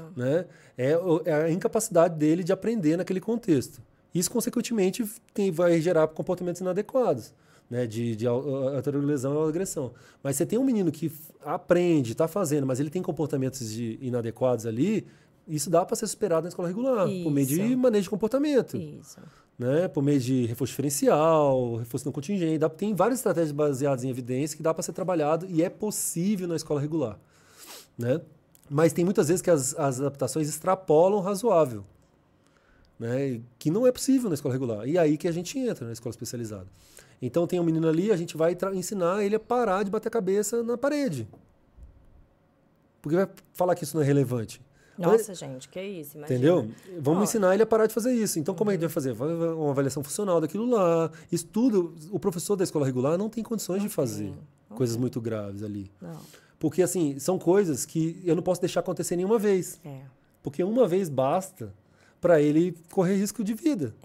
É a incapacidade dele de aprender naquele contexto. Isso, consequentemente, vai gerar comportamentos inadequados. De heterolesão ou agressão. Mas você tem um menino que aprende, está fazendo, mas ele tem comportamentos inadequados ali, isso dá para ser superado na escola regular, por meio de manejo de comportamento. Isso. Por meio de reforço diferencial, reforço não contingente. Tem várias estratégias baseadas em evidência que dá para ser trabalhado e é possível na escola regular. Mas tem muitas vezes que as adaptações extrapolam o razoável. Que não é possível na escola regular. E aí que a gente entra na escola especializada. Então tem um menino ali, a gente vai ensinar ele a parar de bater a cabeça na parede. Porque vai falar que isso não é relevante. Nossa, gente, que isso, imagina. Entendeu? Vamos ensinar ele a parar de fazer isso. Então, como a gente vai fazer? Vai uma avaliação funcional daquilo lá. Isso tudo, o professor da escola regular não tem condições de fazer coisas muito graves ali. Não. Porque, assim, são coisas que eu não posso deixar acontecer nenhuma vez. Porque uma vez basta para ele correr risco de vida.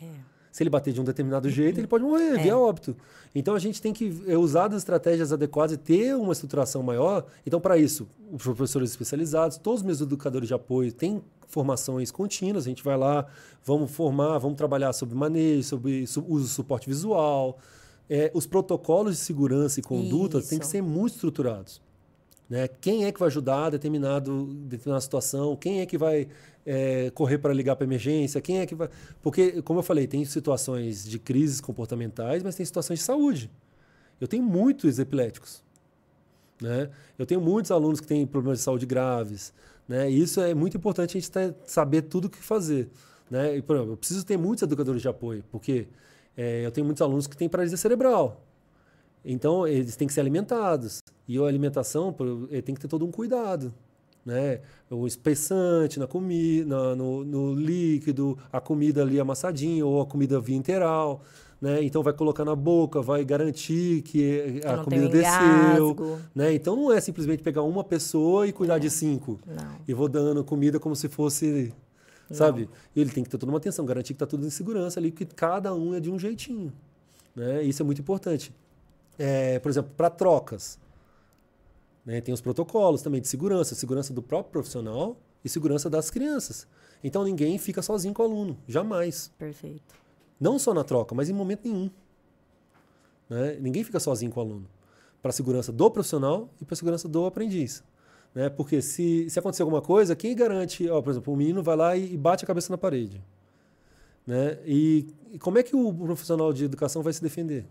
Se ele bater de um determinado jeito, ele pode morrer, via óbito. Então, a gente tem que usar as estratégias adequadas e ter uma estruturação maior. Então, para isso, os professores especializados, todos os meus educadores de apoio têm formações contínuas. A gente vai lá, vamos trabalhar sobre manejo, sobre uso de suporte visual. Os protocolos de segurança e conduta têm que ser muito estruturados. Quem é que vai ajudar determinada situação? Quem é que vai correr para ligar para emergência? Quem é que vai... Porque, como eu falei, tem situações de crises comportamentais, mas tem situações de saúde. Eu tenho muitos epiléticos. Eu tenho muitos alunos que têm problemas de saúde graves. E isso é muito importante a gente saber tudo o que fazer. E, por exemplo, eu preciso ter muitos educadores de apoio, porque eu tenho muitos alunos que têm paralisia cerebral. Então, eles têm que ser alimentados. E a alimentação tem que ter todo um cuidado. O espessante na comida, no líquido, a comida ali amassadinha ou a comida via interal. Então, vai colocar na boca, vai garantir que a comida desceu. Então, não é simplesmente pegar uma pessoa e cuidar de 5. Não. E vou dando comida como se fosse... Sabe? Ele tem que ter toda uma atenção, garantir que está tudo em segurança ali, porque cada um é de um jeitinho. Isso é muito importante. Por exemplo, para trocas. Tem os protocolos também de segurança do próprio profissional e segurança das crianças. Então, ninguém fica sozinho com o aluno, jamais. Perfeito. Não só na troca, mas em momento nenhum. Ninguém fica sozinho com o aluno. Para a segurança do profissional e para a segurança do aprendiz. Porque se acontecer alguma coisa, quem garante... por exemplo, o menino vai lá e bate a cabeça na parede. E como é que o profissional de educação vai se defender?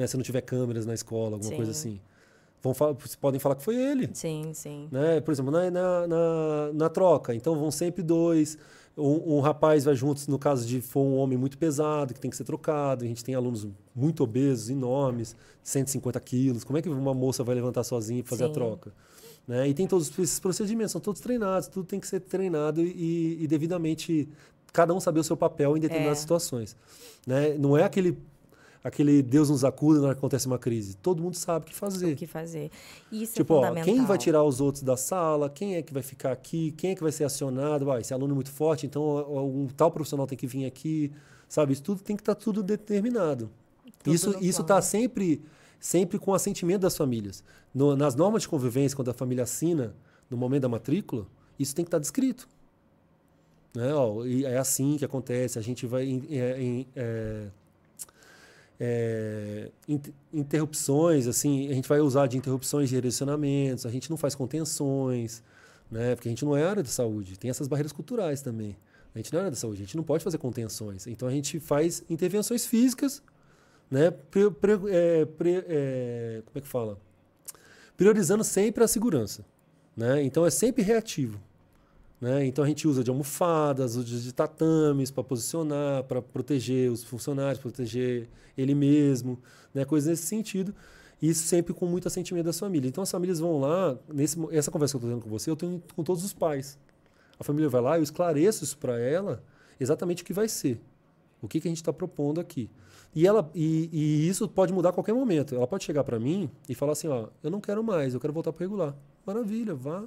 Se não tiver câmeras na escola, alguma coisa assim. Podem falar que foi ele. Sim, sim. Por exemplo, na troca. Então, vão sempre 2. Um rapaz vai junto, no caso de for um homem muito pesado, que tem que ser trocado. A gente tem alunos muito obesos, enormes, 150 quilos. Como é que uma moça vai levantar sozinha e fazer a troca? E tem todos esses procedimentos, são todos treinados. Tudo tem que ser treinado e devidamente... Cada um saber o seu papel em determinadas situações. Não é aquele Deus nos acuda na hora que acontece uma crise. Todo mundo sabe o que fazer. O que fazer. Isso Tipo, é ó, fundamental. quem vai tirar os outros da sala, quem é que vai ficar aqui, quem é que vai ser acionado, esse aluno é muito forte, então um tal profissional tem que vir aqui, sabe? Isso tudo tem que estar tudo determinado. Isso está sempre com o assentimento das famílias. Nas normas de convivência, quando a família assina, no momento da matrícula, isso tem que estar descrito. Né? Ó, e é assim que acontece, a gente vai... interrupções, assim, a gente vai usar de interrupções de direcionamentos, a gente não faz contenções, né? Porque a gente não é área de saúde, tem essas barreiras culturais também. A gente não é área de saúde, a gente não pode fazer contenções. Então a gente faz intervenções físicas, né? Como é que fala? Priorizando sempre a segurança, né? Então é sempre reativo. Né? Então a gente usa de almofadas, usa de tatames para posicionar, para proteger os funcionários, proteger ele mesmo, né? Coisas nesse sentido. E isso sempre com muito assentimento das famílias. Então as famílias vão lá, essa conversa que eu estou tendo com você, eu tenho com todos os pais. A família vai lá, eu esclareço isso para ela, exatamente o que vai ser. O que a gente está propondo aqui. E isso pode mudar a qualquer momento. Ela pode chegar para mim e falar assim, ó, eu não quero mais, eu quero voltar para o regular. Maravilha, vá.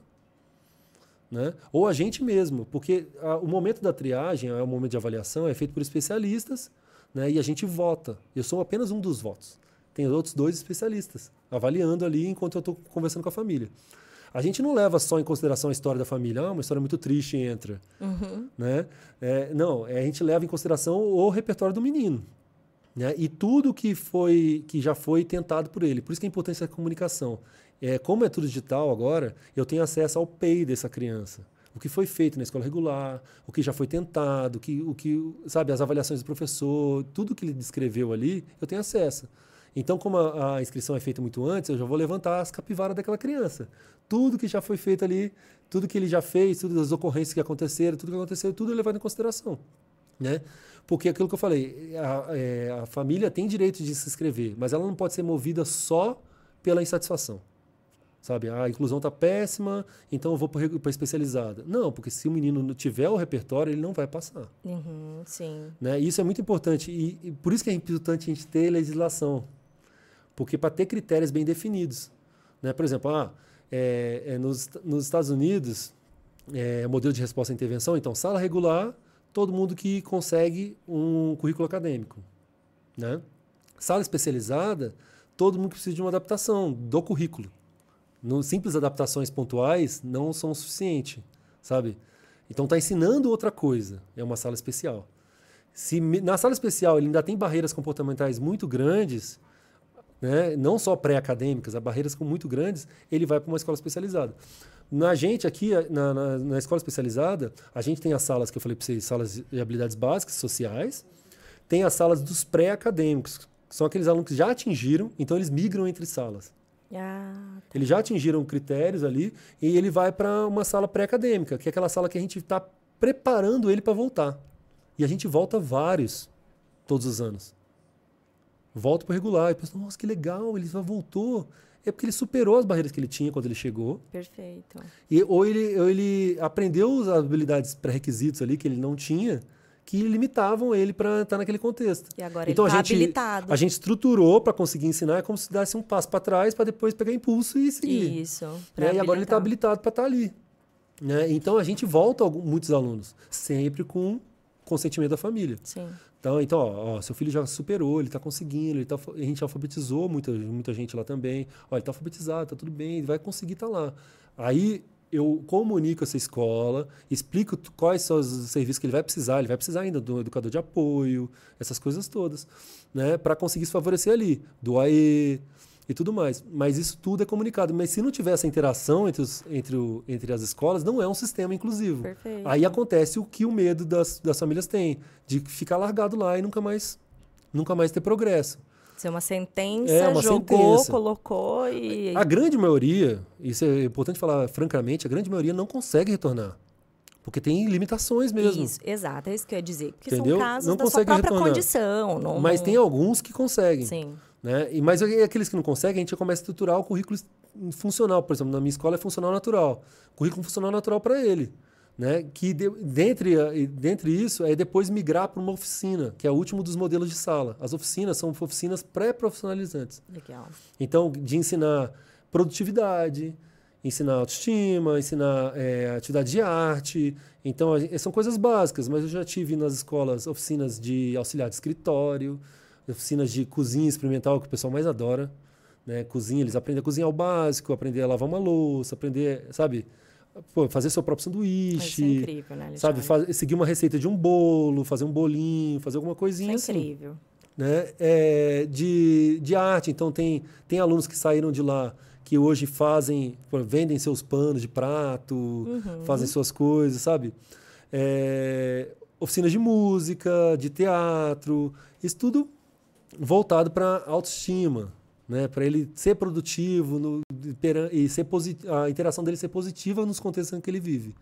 Né? Ou a gente mesmo, porque o momento da triagem, o momento de avaliação, é feito por especialistas, né? E a gente vota. Eu sou apenas um dos votos. Tem outros 2 especialistas avaliando ali enquanto eu estou conversando com a família. A gente não leva só em consideração a história da família. Uma história muito triste entra. Uhum. Né? Não, a gente leva em consideração o repertório do menino. Né? E tudo que já foi tentado por ele. Por isso que é a importância da comunicação. Como é tudo digital agora, eu tenho acesso ao PEI dessa criança. O que foi feito na escola regular, o que já foi tentado, sabe, as avaliações do professor, tudo que ele descreveu ali, eu tenho acesso. Então, como a inscrição é feita muito antes, eu já vou levantar as capivaras daquela criança. Tudo que já foi feito ali, tudo que ele já fez, todas as ocorrências que aconteceram, tudo é levado em consideração. Né? Porque aquilo que eu falei, a família tem direito de se inscrever, mas ela não pode ser movida só pela insatisfação. Sabe? A inclusão está péssima, então eu vou para a especializada. Não, porque se o menino não tiver o repertório, ele não vai passar. Uhum, sim. Né? Isso é muito importante. E por isso que é importante a gente ter legislação. Porque para ter critérios bem definidos. Né? Por exemplo, nos Estados Unidos, modelo de resposta à intervenção, então, sala regular, todo mundo que consegue um currículo acadêmico. Né? Sala especializada, todo mundo que precisa de uma adaptação do currículo. Simples adaptações pontuais não são o suficiente, sabe? Então está ensinando outra coisa, é uma sala especial. Se na sala especial ele ainda tem barreiras comportamentais muito grandes, né, não só pré-acadêmicas, há barreiras muito grandes, ele vai para uma escola especializada. Na gente aqui, na escola especializada, a gente tem as salas que eu falei para vocês, salas de habilidades básicas, sociais, tem as salas dos pré-acadêmicos, que são aqueles alunos que já atingiram, então eles migram entre salas. Tá. Eles já atingiram critérios ali e ele vai para uma sala pré-acadêmica, que é aquela sala que a gente está preparando ele para voltar. E a gente volta vários todos os anos. Volta para o regular. E pensa, nossa, que legal, ele já voltou. É porque ele superou as barreiras que ele tinha quando ele chegou. Perfeito. Ou ele aprendeu as habilidades pré-requisitos ali que ele não tinha, que limitavam ele para estar naquele contexto. E agora então, ele está habilitado. A gente estruturou para conseguir ensinar, é como se desse um passo para trás para depois pegar impulso e seguir. Isso. Né? E agora ele está habilitado para estar ali. Né? Então, a gente volta muitos alunos, sempre com consentimento da família. Sim. Então ó, seu filho já superou, ele está conseguindo, a gente alfabetizou muita gente lá também. Ó, ele está alfabetizado, está tudo bem, ele vai conseguir estar lá. Aí eu comunico essa escola, explico quais são os serviços que ele vai precisar ainda do educador de apoio, essas coisas todas, né, para conseguir se favorecer ali, do AE e tudo mais. Mas isso tudo é comunicado. Mas se não tiver essa interação entre as escolas, não é um sistema inclusivo. Perfeito. Aí acontece o que o medo das famílias tem, de ficar largado lá e nunca mais ter progresso. Ser uma sentença, jogou, colocou e... A grande maioria, isso é importante falar francamente, a grande maioria não consegue retornar. Porque tem limitações mesmo. Isso, exato, é isso que eu ia dizer. Porque entendeu? São casos não da sua própria retornar. Condição. Mas tem alguns que conseguem. Sim. Né? Mas aqueles que não conseguem, a gente já começa a estruturar o currículo funcional. Por exemplo, na minha escola é funcional natural. Currículo funcional natural para ele. né? Que dentre isso é depois migrar para uma oficina, que é o último dos modelos de sala. As oficinas são oficinas pré-profissionalizantes. Legal. Então, de ensinar produtividade, ensinar autoestima, ensinar atividade de arte. Então, são coisas básicas, mas eu já tive nas escolas oficinas de auxiliar de escritório, oficinas de cozinha experimental, que o pessoal mais adora, né? Cozinha, eles aprendem a cozinhar o básico, aprender a lavar uma louça, aprender, sabe, fazer seu próprio sanduíche. Isso é incrível, né, sabe, seguir uma receita de um bolo, fazer um bolinho, fazer alguma coisinha isso é assim. incrível. Né? De arte, então tem alunos que saíram de lá que hoje vendem seus panos de prato, fazem suas coisas, sabe? Oficinas de música, de teatro, isso tudo voltado para autoestima, né? Para ele ser produtivo e a interação dele ser positiva nos contextos em que ele vive,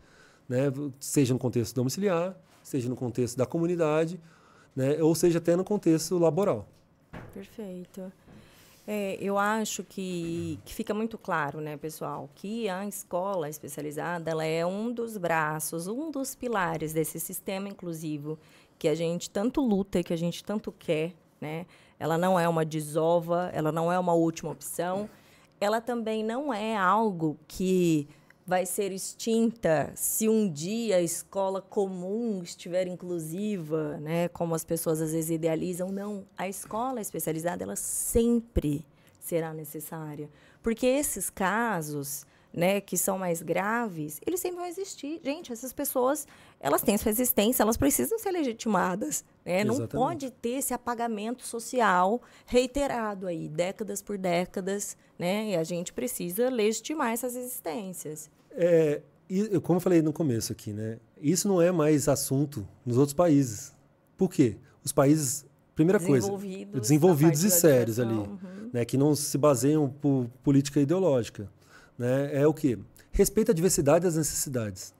né? Seja no contexto domiciliar, seja no contexto da comunidade, né? Ou seja, até no contexto laboral. Perfeito. Eu acho que fica muito claro, né, pessoal, que a escola especializada ela é um dos braços, um dos pilares desse sistema inclusivo que a gente tanto luta e que a gente tanto quer, né? Ela não é uma desova, ela não é uma última opção, ela também não é algo que vai ser extinta se um dia a escola comum estiver inclusiva, né? Como as pessoas às vezes idealizam. Não, a escola especializada ela sempre será necessária, porque esses casos, né, que são mais graves, eles sempre vão existir. Gente, essas pessoas, elas têm sua existência, elas precisam ser legitimadas, né? Não pode ter esse apagamento social reiterado aí, décadas por décadas, né? E a gente precisa legitimar essas existências. Como eu falei no começo aqui, né? Isso não é mais assunto nos outros países. Por quê? Os países, primeira coisa, desenvolvidos e sérios ali, né? Que não se baseiam por política ideológica. Né? É o quê? Respeita a diversidade das necessidades,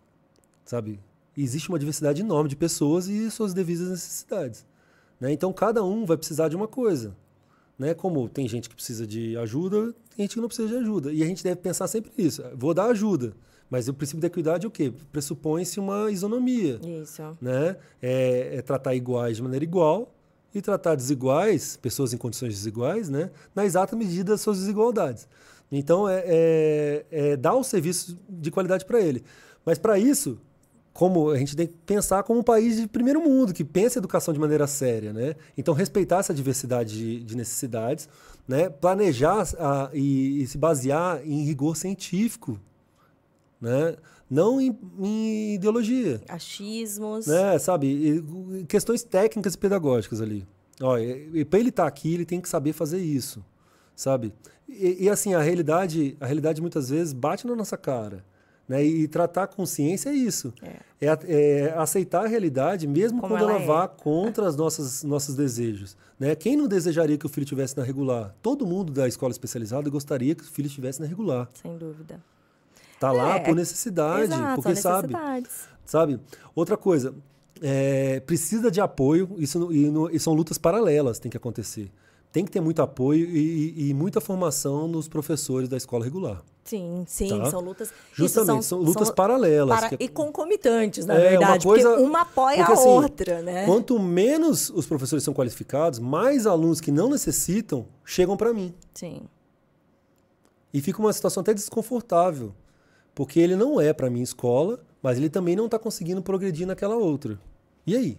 sabe? E existe uma diversidade enorme de pessoas e suas devidas necessidades, né? Então, cada um vai precisar de uma coisa, né? Como tem gente que precisa de ajuda, tem gente que não precisa de ajuda. E a gente deve pensar sempre nisso. Vou dar ajuda, mas o princípio da equidade é o quê? Pressupõe-se uma isonomia. Isso. Né? É tratar iguais de maneira igual e tratar desiguais, pessoas em condições desiguais, né? Na exata medida das suas desigualdades. Então, dar um serviço de qualidade para ele. Mas, para isso, como a gente tem que pensar como um país de primeiro mundo, que pensa a educação de maneira séria. Né? Então, respeitar essa diversidade de necessidades, né? Planejar e se basear em rigor científico, né? Não em ideologia. Achismos. Né? Sabe? Questões técnicas e pedagógicas ali. Para ele estar aqui, ele tem que saber fazer isso. Sabe? E assim, a realidade muitas vezes bate na nossa cara. Né? E tratar com ciência é isso. É aceitar a realidade, mesmo como quando ela vá contra os nossos desejos. Né? Quem não desejaria que o filho estivesse na regular? Todo mundo da escola especializada gostaria que o filho estivesse na regular. Sem dúvida. Está lá por necessidade, exato, porque sabe? Outra coisa, precisa de apoio, e são lutas paralelas que tem que acontecer. Tem que ter muito apoio e muita formação nos professores da escola regular. Sim, tá? São lutas... Justamente, são lutas paralelas. E concomitantes, na verdade, porque uma apoia a outra. Né? Quanto menos os professores são qualificados, mais alunos que não necessitam chegam para mim. Sim. E fica uma situação até desconfortável, porque ele não é para minha escola, mas ele também não está conseguindo progredir naquela outra. E aí?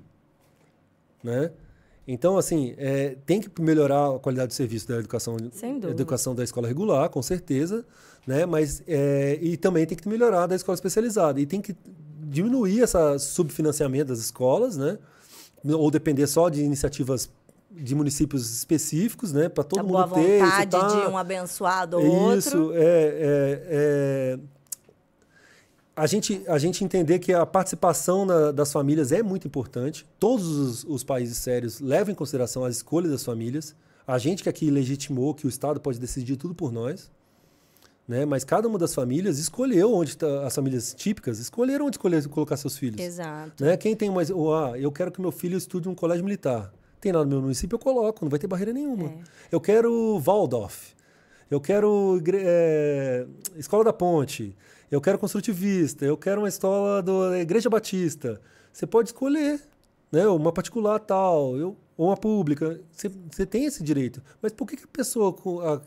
Né? Então, assim, tem que melhorar a qualidade do serviço da educação da escola regular, com certeza, né? Mas, e também tem que melhorar da escola especializada. E tem que diminuir esse subfinanciamento das escolas, né? Ou depender só de iniciativas de municípios específicos, né? Para todo mundo ter. A vontade de um abençoado ou outro. Isso, A gente entender que a participação das famílias é muito importante. Todos os países sérios levam em consideração as escolhas das famílias. A gente que aqui legitimou que o Estado pode decidir tudo por nós. Né? Mas cada uma das famílias escolheu as famílias típicas escolheram onde colocar seus filhos. Exato. Né? Quem tem mais... eu quero que meu filho estude um colégio militar. Tem lá no meu município, eu coloco, não vai ter barreira nenhuma. Eu quero Waldorf. eu quero Escola da Ponte, eu quero construtivista, eu quero uma escola da Igreja Batista. Você pode escolher, né? Uma particular tal, ou uma pública. Você tem esse direito. Mas por que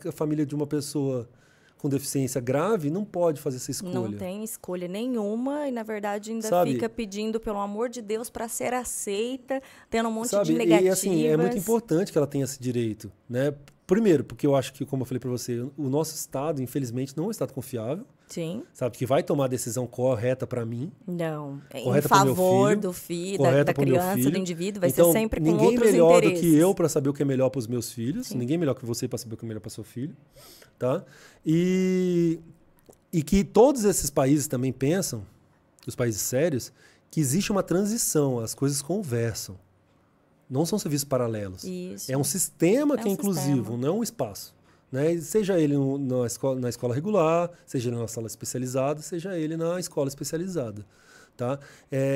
a família de uma pessoa com deficiência grave não pode fazer essa escolha? Não tem escolha nenhuma e, na verdade, ainda fica pedindo, pelo amor de Deus, para ser aceita, tendo um monte de negativas. E, assim, é muito importante que ela tenha esse direito, né? Primeiro, porque eu acho que, como eu falei para você, o nosso Estado, infelizmente, não é um Estado confiável. Sim. Sabe, que vai tomar a decisão correta para mim. Não. Correta em favor do filho, da criança, do indivíduo, vai ser sempre com outros interesses. Ninguém melhor do que eu para saber o que é melhor para os meus filhos. Sim. Ninguém melhor que você para saber o que é melhor para seu filho. Tá? E que todos esses países também pensam, os países sérios, que existe uma transição, as coisas conversam. Não são serviços paralelos. Isso. É um sistema que é inclusivo, não é um espaço. Né? Seja ele na escola regular, seja ele na sala especializada, seja ele na escola especializada. Tá?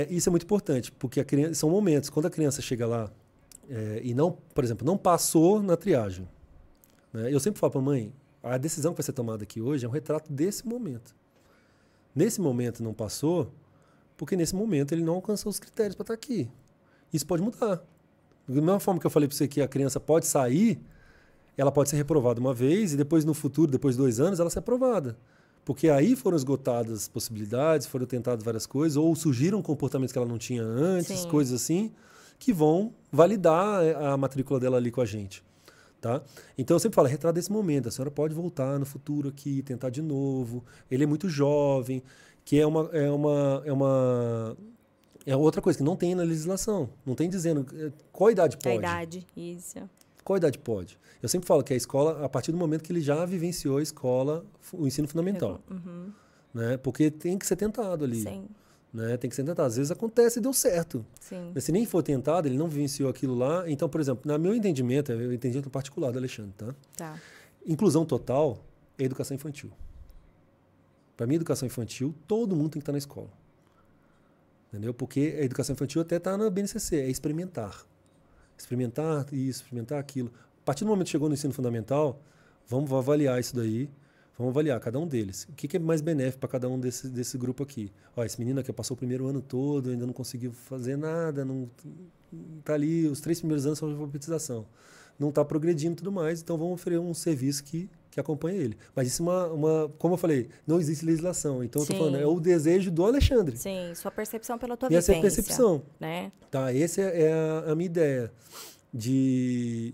Isso é muito importante, porque são momentos, quando a criança chega lá e não, por exemplo, não passou na triagem. Né? Eu sempre falo para a mãe, a decisão que vai ser tomada aqui hoje é um retrato desse momento. Nesse momento não passou, porque nesse momento ele não alcançou os critérios para estar aqui. Isso pode mudar. Da mesma forma que eu falei para você que a criança pode sair, ela pode ser reprovada uma vez e depois no futuro, depois de 2 anos, ela ser aprovada. Porque aí foram esgotadas possibilidades, foram tentadas várias coisas, ou surgiram comportamentos que ela não tinha antes, Sim. coisas assim, que vão validar a matrícula dela ali com a gente. Tá? Então eu sempre falo, retrato desse momento, a senhora pode voltar no futuro aqui, tentar de novo, ele é muito jovem, que é outra coisa que não tem na legislação, não tem dizendo qual idade pode. A idade, isso. Qual idade pode? Eu sempre falo que a escola, a partir do momento que ele já vivenciou a escola, o ensino fundamental. Uhum. Né? Porque tem que ser tentado ali. Sim. Né? Tem que ser tentado. Às vezes acontece e deu certo. Sim. Mas se nem for tentado, ele não vivenciou aquilo lá. Então, por exemplo, no meu entendimento, é o entendimento particular do Alexandre, tá? Tá. Inclusão total é educação infantil. Para mim, educação infantil, todo mundo tem que estar na escola. Entendeu? Porque a educação infantil até está na BNCC, é experimentar. Experimentar isso, experimentar aquilo. A partir do momento que chegou no ensino fundamental, vamos avaliar isso daí, vamos avaliar cada um deles. O que é mais benéfico para cada um desse grupo aqui? Ó, esse menino aqui passou o primeiro ano todo, ainda não conseguiu fazer nada, não está ali, os 3 primeiros anos são de alfabetização. Não está progredindo e tudo mais, então vamos oferecer um serviço que acompanha ele. Mas isso como eu falei, não existe legislação. Então eu estou falando, é o desejo do Alexandre. Sim, sua percepção pela tua vivência. E essa é a percepção. Né? Tá, essa é a minha ideia de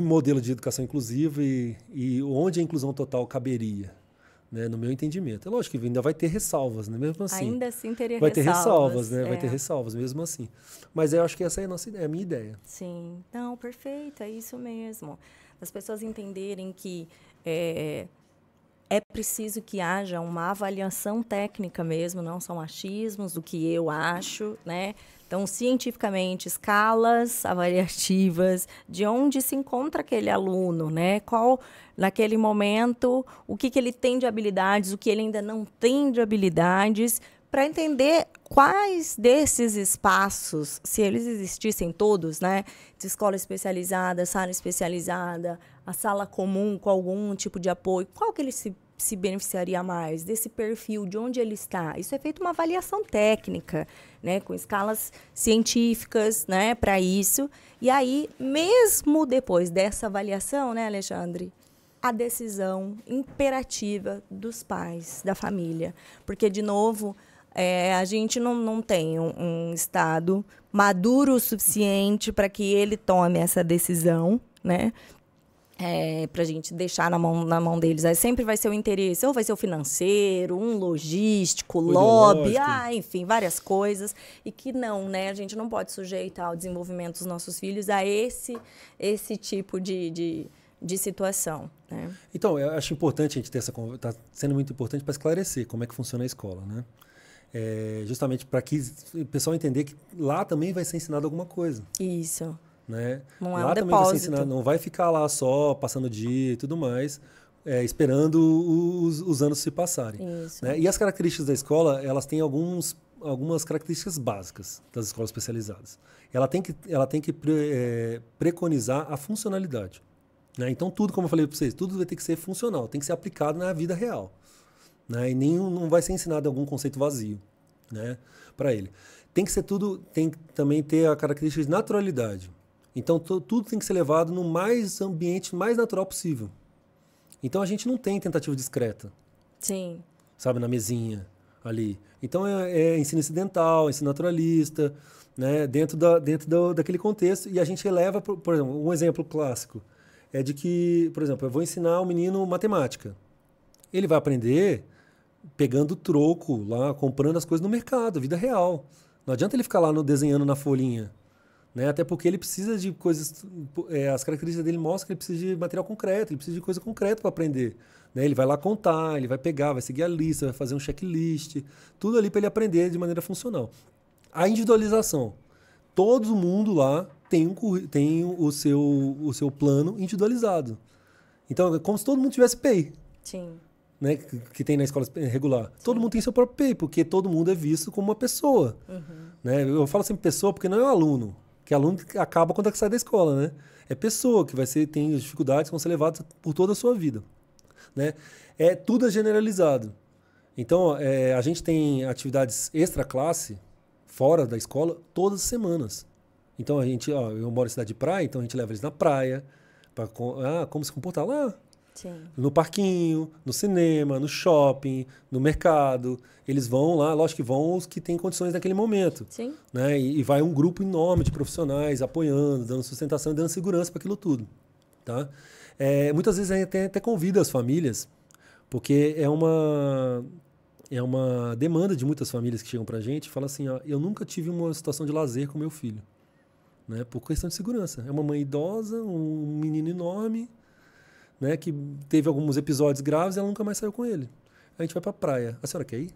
modelo de educação inclusiva e onde a inclusão total caberia, né, no meu entendimento. É lógico que ainda vai ter ressalvas, né, mesmo assim. Ainda assim teria vai ressalvas. Ter ressalvas, né? Vai ter ressalvas, mesmo assim. Mas eu acho que essa é a minha ideia. Sim. Não, perfeito, é isso mesmo. As pessoas entenderem que é preciso que haja uma avaliação técnica mesmo, não são achismos do que eu acho, né? Então, cientificamente, escalas avaliativas, de onde se encontra aquele aluno, né? Qual, naquele momento, o que ele tem de habilidades, o que ele ainda não tem de habilidades, para entender quais desses espaços, se eles existissem todos, né? De escola especializada, sala especializada, a sala comum com algum tipo de apoio, qual que ele se beneficiaria mais desse perfil, de onde ele está. Isso é feito uma avaliação técnica, né, com escalas científicas, né, para isso. E aí, mesmo depois dessa avaliação, né, Alexandre, a decisão imperativa dos pais, da família. Porque, de novo, a gente não tem um Estado maduro o suficiente para que ele tome essa decisão, né? Para a gente deixar na mão deles. Aí sempre vai ser o interesse, ou vai ser o financeiro, um logístico, lobby, enfim, várias coisas. E que não, né? A gente não pode sujeitar o desenvolvimento dos nossos filhos a esse tipo de situação. Né? Então, eu acho importante a gente ter essa conversa, está sendo muito importante para esclarecer como é que funciona a escola, né? Justamente para que o pessoal entender que lá também vai ser ensinado alguma coisa. Isso. Né? Não é lá um também depósito. vai ser ensinado, não vai ficar lá só passando o dia e tudo mais, esperando os anos se passarem. Isso. Né? E as características da escola, elas têm algumas características básicas das escolas especializadas. Ela tem que preconizar a funcionalidade. né? Então, tudo, como eu falei para vocês, tudo vai ter que ser funcional, tem que ser aplicado na vida real, né? E não vai ser ensinado algum conceito vazio, né, para ele. Tem que ser tudo, tem que também ter a característica de naturalidade. Então, tudo tem que ser levado no ambiente mais natural possível. Então, a gente não tem tentativa discreta. Sim. Sabe, na mesinha ali. Então, é ensino incidental, ensino naturalista, né, dentro daquele contexto. E a gente eleva, por exemplo, um exemplo clássico é de que, por exemplo, eu vou ensinar o menino matemática. Ele vai aprender pegando troco lá, comprando as coisas no mercado, vida real. Não adianta ele ficar lá desenhando na folhinha, né? Até porque ele precisa de coisas, as características dele mostram que ele precisa de material concreto, ele precisa de coisa concreta para aprender, né? Ele vai lá contar, ele vai pegar, vai seguir a lista, vai fazer um checklist, tudo ali para ele aprender de maneira funcional. A individualização. Todo mundo lá tem o seu plano individualizado. Então, é como se todo mundo tivesse PEI. Sim. Né, que tem na escola regular. Sim. Todo mundo tem seu próprio PEI, porque todo mundo é visto como uma pessoa. Né? Eu falo sempre pessoa porque não é o aluno, que aluno acaba quando sai da escola. Né? É pessoa que tem dificuldades que vão ser levadas por toda a sua vida. Né? Tudo é generalizado. Então, a gente tem atividades extra-classe, fora da escola, todas as semanas. Então, eu moro em cidade de praia, então a gente leva eles na praia, como se comportar lá. Sim. No parquinho, no cinema, no shopping, no mercado. Eles vão lá, lógico que vão os que têm condições naquele momento. Sim. Né? E vai um grupo enorme de profissionais apoiando, dando sustentação e dando segurança para aquilo tudo. Tá? Muitas vezes a gente até convida as famílias, porque é uma demanda de muitas famílias que chegam para a gente e falam assim, ó, eu nunca tive uma situação de lazer com meu filho. Né? Por questão de segurança. É uma mãe idosa, um menino enorme, né, que teve alguns episódios graves e ela nunca mais saiu com ele. A gente vai para a praia. A senhora quer ir?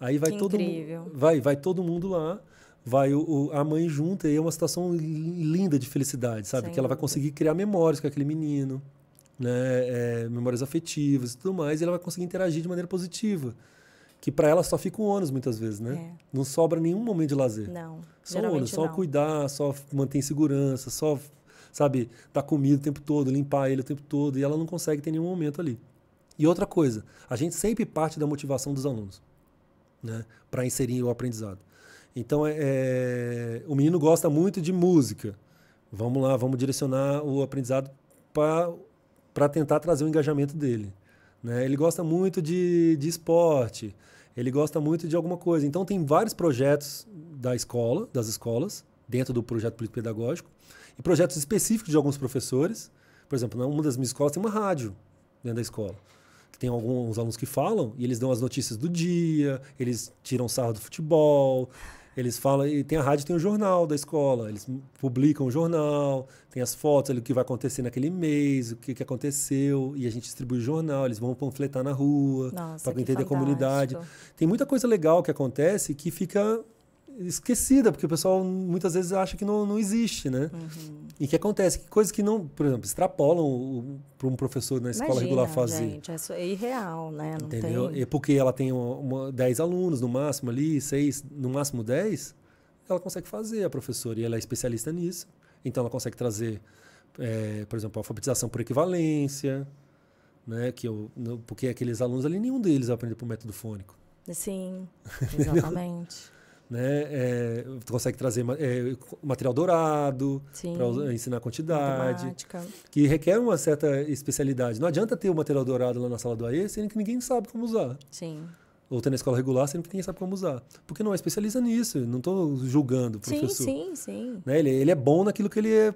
Aí vai todo mundo. Vai todo mundo lá, vai a mãe junto, e é uma situação linda de felicidade, sabe? Que ela vai conseguir criar memórias com aquele menino, né, memórias afetivas e tudo mais, e ela vai conseguir interagir de maneira positiva. Que para ela só fica um ônus muitas vezes, né? Não sobra nenhum momento de lazer. Não. Só ônus, só cuidar, só manter em segurança, só, sabe, dar comida o tempo todo, limpar ele o tempo todo, e ela não consegue ter nenhum momento ali. E outra coisa, a gente sempre parte da motivação dos alunos, né, para inserir o aprendizado. Então, o menino gosta muito de música. Vamos lá, vamos direcionar o aprendizado para tentar trazer o engajamento dele. Né? Ele gosta muito de esporte, ele gosta muito de alguma coisa. Então, tem vários projetos das escolas, dentro do projeto político-pedagógico, e projetos específicos de alguns professores. Por exemplo, uma das minhas escolas tem uma rádio dentro da escola, que tem alguns alunos que falam, e eles dão as notícias do dia, eles tiram sarro do futebol, eles falam, e tem a rádio, tem o jornal da escola, eles publicam o jornal, tem as fotos ali, o que vai acontecer naquele mês, o que aconteceu, e a gente distribui o jornal, eles vão panfletar na rua, para entender a comunidade. Tem muita coisa legal que acontece que fica esquecida, porque o pessoal muitas vezes acha que não existe, né? E que acontece, que coisas que não, por exemplo, extrapolam para um professor na escola regular fazer. Gente, isso é irreal, né? Não entendeu? É porque ela tem 10 alunos no máximo ali, 6, no máximo 10, ela consegue fazer, a professora, e ela é especialista nisso. Então ela consegue trazer, por exemplo, a alfabetização por equivalência, né? Porque aqueles alunos ali, nenhum deles aprende por método fônico. Sim, exatamente. Né? Tu consegue trazer material dourado para ensinar quantidade, matemática, que requer uma certa especialidade. Não adianta ter o material dourado lá na sala do AE, sendo que ninguém sabe como usar. Sim. Ou ter na escola regular, sendo que ninguém sabe como usar. Porque não é especialista nisso, não estou julgando o professor. Sim. Né? Ele é bom naquilo que ele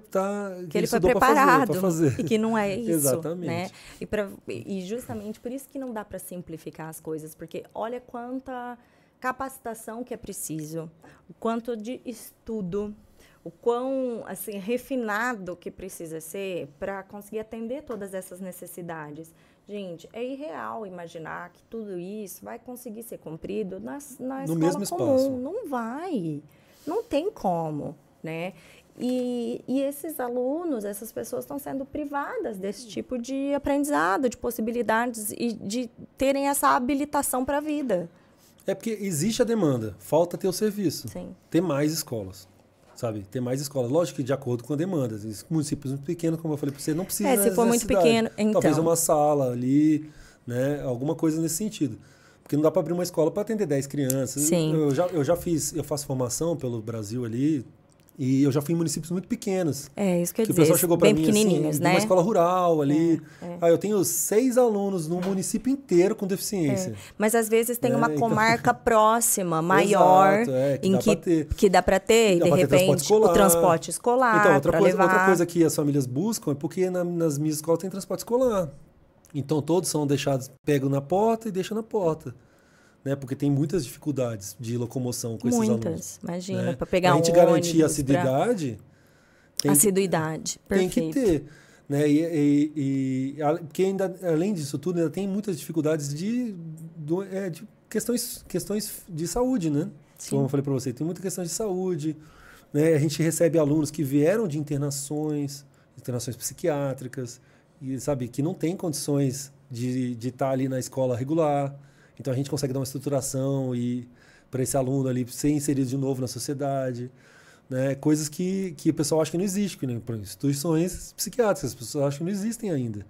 que ele foi preparado para fazer. E que não é isso. Exatamente. Né? E justamente por isso que não dá para simplificar as coisas, porque olha quanta capacitação que é preciso, o quanto de estudo, o quão assim, refinado que precisa ser para conseguir atender todas essas necessidades. Gente, é irreal imaginar que tudo isso vai conseguir ser cumprido na escola mesmo comum. Espaço. Não vai, não tem como, né? E esses alunos, essas pessoas estão sendo privadas desse tipo de aprendizado, de possibilidades e de terem essa habilitação para a vida. É porque existe a demanda, falta ter o serviço, ter mais escolas, sabe? Ter mais escolas. Lógico que de acordo com a demanda. Municípios muito pequenos, como eu falei para você, não precisa se for muito pequeno, então. Talvez uma sala ali, né? Alguma coisa nesse sentido. Porque não dá para abrir uma escola para atender 10 crianças. Sim. Eu faço formação pelo Brasil ali, e eu já fui em municípios muito pequenos. Isso que eu ia dizer, o pessoal chegou para mim pequenininhos, assim, né? Uma escola rural ali. Eu tenho 6 alunos no município inteiro com deficiência. Mas às vezes tem uma comarca próxima, maior, Exato, que dá para ter, e de repente, o transporte escolar. Então, outra coisa que as famílias buscam é porque nas minhas escolas tem transporte escolar. Então, todos são deixados, pegam na porta e deixam na porta. Né? Porque tem muitas dificuldades de locomoção com esses alunos. Muitas, imagina, né? para pegar um ônibus. A gente garantir a assiduidade. Perfeito. Tem que ter. Né? Porque ainda, além disso tudo, ainda tem muitas dificuldades de questões de saúde, né? Sim. Como eu falei para você, tem muita questão de saúde. Né? A gente recebe alunos que vieram de internações psiquiátricas, e sabe, que não tem condições de estar ali na escola regular. Então a gente consegue dar uma estruturação e para esse aluno ali ser inserido de novo na sociedade, né? Coisas que o pessoal acha que não existe, né? Por instituições psiquiátricas, as pessoas acham que não existem ainda.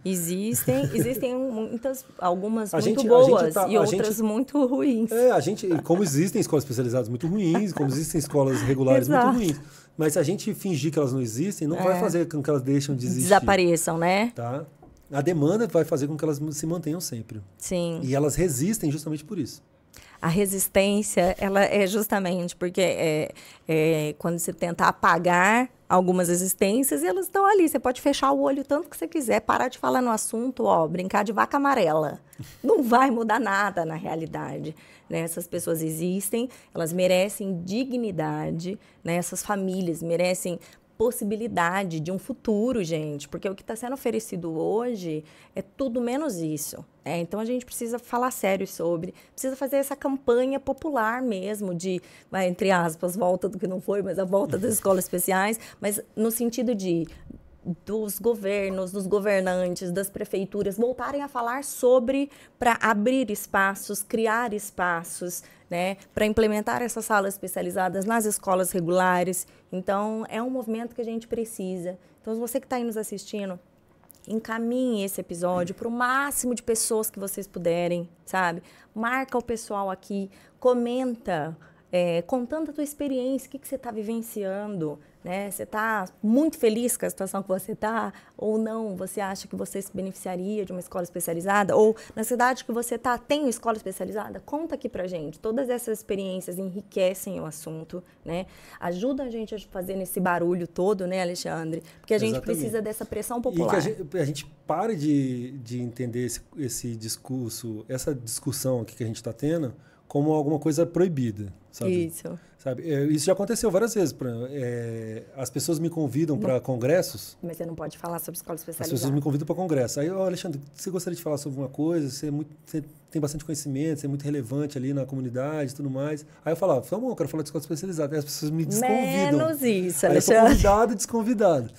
Existem muitas, algumas muito boas e outras muito ruins. Como existem escolas especializadas muito ruins, como existem escolas regulares muito ruins. Mas se a gente fingir que elas não existem, não vai fazer com que elas deixem de existir. Desapareçam, né? Tá? A demanda vai fazer com que elas se mantenham sempre. Sim. E elas resistem justamente por isso. A resistência, ela é justamente porque quando você tenta apagar algumas existências, elas estão ali. Você pode fechar o olho tanto que você quiser, parar de falar no assunto, brincar de vaca amarela. Não vai mudar nada na realidade. Né? Essas pessoas existem, elas merecem dignidade, né? Essas famílias merecem possibilidade de um futuro, gente, porque o que está sendo oferecido hoje é tudo menos isso. Então, a gente precisa falar sério sobre, precisa fazer essa campanha popular mesmo de, entre aspas, volta do que não foi, mas a volta das escolas especiais, mas no sentido dos governos, dos governantes, das prefeituras voltarem a falar sobre, para abrir espaços, criar espaços, né, para implementar essas salas especializadas nas escolas regulares. Então, é um movimento que a gente precisa. Então, você que está aí nos assistindo, encaminhe esse episódio para o máximo de pessoas que vocês puderem, sabe? Marca o pessoal aqui, comenta, contando a tua experiência, o que você está vivenciando, né? Você está muito feliz com a situação que você está ou não? Você acha que você se beneficiaria de uma escola especializada? Ou na cidade que você está, tem uma escola especializada? Conta aqui pra gente. Todas essas experiências enriquecem o assunto, né? Ajuda a gente a fazer nesse barulho todo, né, Alexandre? Porque a gente precisa dessa pressão popular. E que a gente pare de entender esse discurso, essa discussão aqui que a gente está tendo, como alguma coisa proibida, sabe? Isso. Sabe? Isso já aconteceu várias vezes. As pessoas me convidam para congressos. Mas você não pode falar sobre escola especializada. As pessoas me convidam para congresso. Aí, Alexandre, você gostaria de falar sobre uma coisa? Você tem bastante conhecimento, você é muito relevante ali na comunidade e tudo mais. Aí eu falava, tá bom, eu quero falar de escola especializada. Aí as pessoas me desconvidam. Menos isso, Alexandre. Aí eu sou convidado e desconvidado.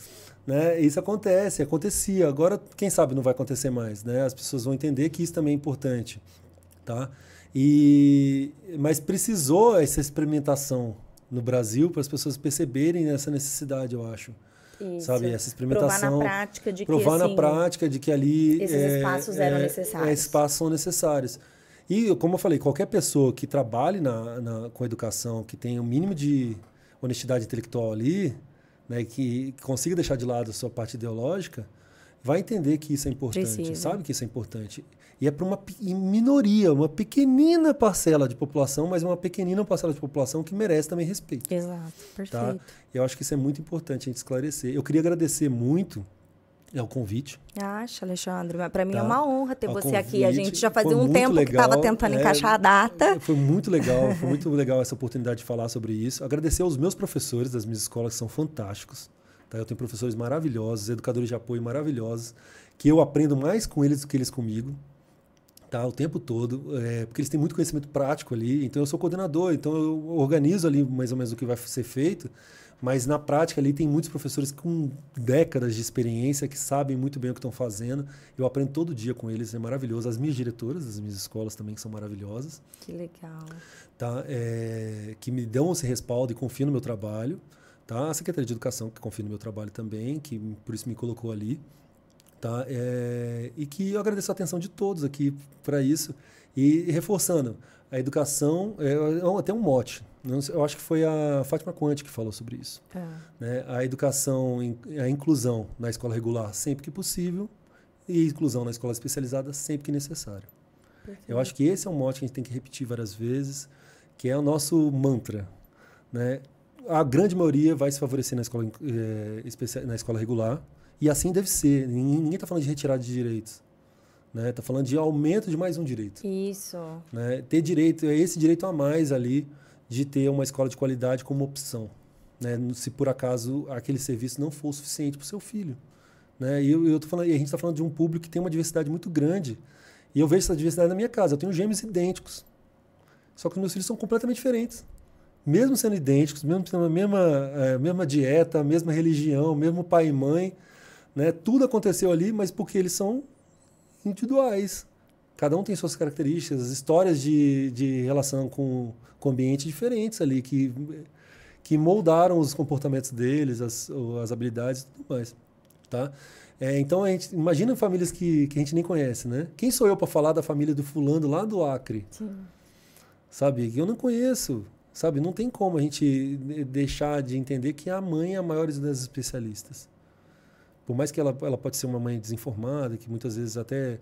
Né? Isso acontecia. Agora, quem sabe não vai acontecer mais. Né? As pessoas vão entender que isso também é importante. Tá? Mas precisou essa experimentação no Brasil para as pessoas perceberem essa necessidade, eu acho. Isso. Sabe? Essa experimentação. Provar na prática de que ali esses espaços eram necessários. Espaços são necessários. E, como eu falei, qualquer pessoa que trabalhe com educação, que tenha o mínimo de honestidade intelectual ali, né, que consiga deixar de lado a sua parte ideológica, vai entender que isso é importante, sabe que isso é importante. E é para uma minoria, uma pequenina parcela de população, mas uma pequenina parcela de população que merece também respeito. Exato, perfeito. Tá? Eu acho que isso é muito importante a gente esclarecer. Eu queria agradecer muito o convite. Acho, Alexandre. Para mim é uma honra ter você aqui. A gente já fazia um tempo que estava tentando encaixar a data. Foi muito legal essa oportunidade de falar sobre isso. Agradecer aos meus professores das minhas escolas, que são fantásticos. Tá? Eu tenho professores maravilhosos, educadores de apoio maravilhosos, que eu aprendo mais com eles do que eles comigo. Tá, o tempo todo, porque eles têm muito conhecimento prático ali. Então, eu sou coordenador, então eu organizo ali mais ou menos o que vai ser feito, Mas na prática ali tem muitos professores com décadas de experiência que sabem muito bem o que estão fazendo. Eu aprendo todo dia com eles, é maravilhoso. As minhas diretoras das minhas escolas também que são maravilhosas. Que legal. Tá? Que me dão esse respaldo e confiam no meu trabalho. Tá? A Secretaria de Educação que confia no meu trabalho também, que por isso me colocou ali. Tá? E que eu agradeço a atenção de todos aqui para isso. E reforçando, a educação é até um mote. Eu acho que foi a Fátima Conte que falou sobre isso. Né? A educação, a inclusão na escola regular sempre que possível e inclusão na escola especializada sempre que necessário. Perfeito. Eu acho que esse é um mote que a gente tem que repetir várias vezes, que é o nosso mantra. Né? A grande maioria vai se favorecer na escola regular e assim deve ser. Ninguém está falando de retirada de direitos. Né? Tá falando de aumento de mais um direito. Isso. Né? Ter direito, esse direito a mais ali de ter uma escola de qualidade como opção. Né? Se por acaso aquele serviço não for suficiente para o seu filho. Né? E a gente está falando de um público que tem uma diversidade muito grande. E eu vejo essa diversidade na minha casa. Eu tenho gêmeos idênticos. Só que os meus filhos são completamente diferentes. Mesmo sendo idênticos, mesmo tendo a mesma dieta, a mesma religião, mesmo pai e mãe. Né? Tudo aconteceu ali, mas porque eles são individuais. Cada um tem suas características, histórias de relação com ambientes diferentes ali, que moldaram os comportamentos deles, as habilidades e tudo mais. Tá? Então, a gente imagina famílias que a gente nem conhece, né? Quem sou eu para falar da família do fulano lá do Acre? Sim. Sabe? Eu não conheço. Sabe? Não tem como a gente deixar de entender que a mãe é a maior das especialistas. Por mais que ela pode ser uma mãe desinformada, que muitas vezes até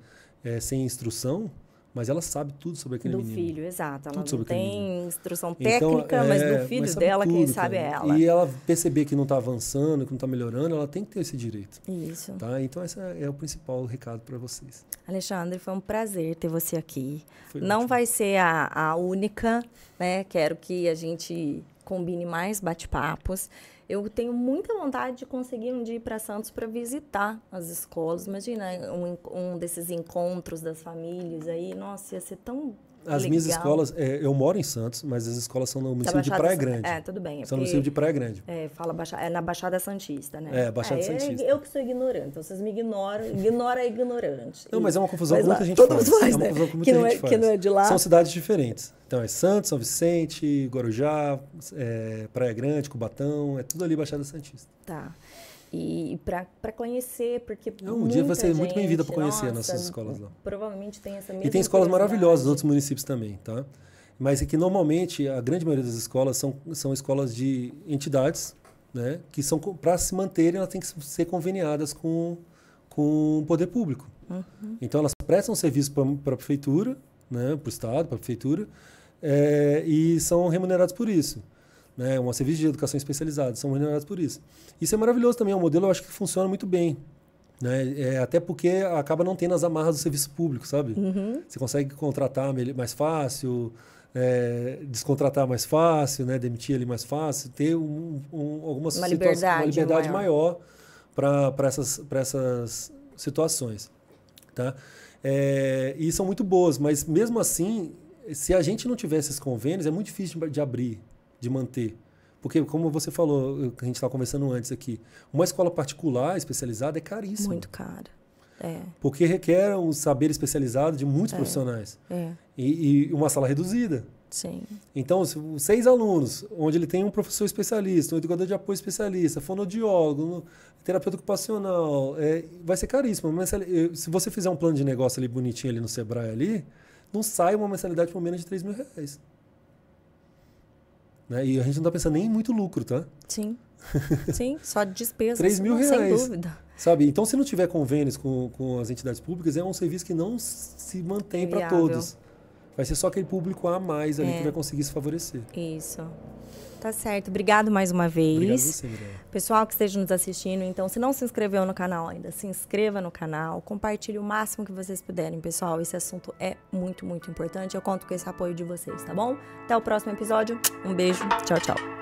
sem instrução, mas ela sabe tudo sobre aquele menino. Do filho, exato. Ela tudo não tem instrução técnica, então, mas do filho dela, tudo, quem sabe é ela. E ela perceber que não está avançando, que não está melhorando, ela tem que ter esse direito. Isso. Tá? Então, esse é o principal recado para vocês. Alexandre, foi um prazer ter você aqui. Foi não ótimo. vai ser a única, né? Quero que a gente combine mais bate-papos. Eu tenho muita vontade de conseguir um dia ir para Santos para visitar as escolas. Imagina um desses encontros das famílias aí. Nossa, ia ser tão legal. Minhas escolas, eu moro em Santos, mas as escolas são no município de Praia Grande. Tudo bem. São no município de Praia Grande. É na Baixada Santista, né? Baixada Santista. Eu que sou ignorante, então vocês me ignoram. Ignora a ignorante. Não, mas é uma confusão que muita gente faz. É uma confusão que muita gente faz. Que não é de lá. São cidades diferentes. Então, é Santos, São Vicente, Guarujá, Praia Grande, Cubatão, é tudo ali Baixada Santista. Tá. E para conhecer, porque um dia vai ser muito bem-vinda para conhecer nossas escolas lá. Provavelmente tem essa mesma. E tem escolas maravilhosas em outros municípios também, tá? Mas é que normalmente a grande maioria das escolas são escolas de entidades, né? Que são para se manterem, elas têm que ser conveniadas com o poder público. Uhum. Então elas prestam serviço para a prefeitura, né? Para o estado, para a prefeitura, e são remunerados por isso. Né, um serviço de educação especializada, são remunerados por isso. Isso é maravilhoso também, é um modelo eu acho que funciona muito bem. Né, até porque acaba não tendo as amarras do serviço público, sabe? Uhum. Você consegue contratar mais fácil, descontratar mais fácil, né, demitir ali mais fácil, ter uma liberdade maior para essas situações. Tá? E são muito boas, mas mesmo assim, se a gente não tivesse esses convênios, é muito difícil de abrir, de manter. Porque, como você falou, que a gente estava conversando antes aqui, uma escola particular especializada é caríssima. Muito cara. Porque requer um saber especializado de muitos profissionais. E uma sala reduzida. Sim. Então, 6 alunos, onde ele tem um professor especialista, um educador de apoio especialista, fonoaudiólogo, terapeuta ocupacional, vai ser caríssimo. Mas se você fizer um plano de negócio ali bonitinho ali no Sebrae ali, não sai uma mensalidade por menos de R$3.000. Né? E a gente não está pensando nem em muito lucro, tá? Sim. Sim, só de despesas. R$3.000. Sem dúvida. Sabe? Então, se não tiver convênios com as entidades públicas, é um serviço que não se mantém para todos. Vai ser só aquele público a mais ali que vai conseguir se favorecer. Isso. Tá certo. Obrigado mais uma vez. Obrigado a você, Mirella. Pessoal que esteja nos assistindo, então, se não se inscreveu no canal ainda, se inscreva no canal, compartilhe o máximo que vocês puderem, pessoal. Esse assunto é muito, muito importante. Eu conto com esse apoio de vocês, tá bom? Até o próximo episódio. Um beijo. Tchau, tchau.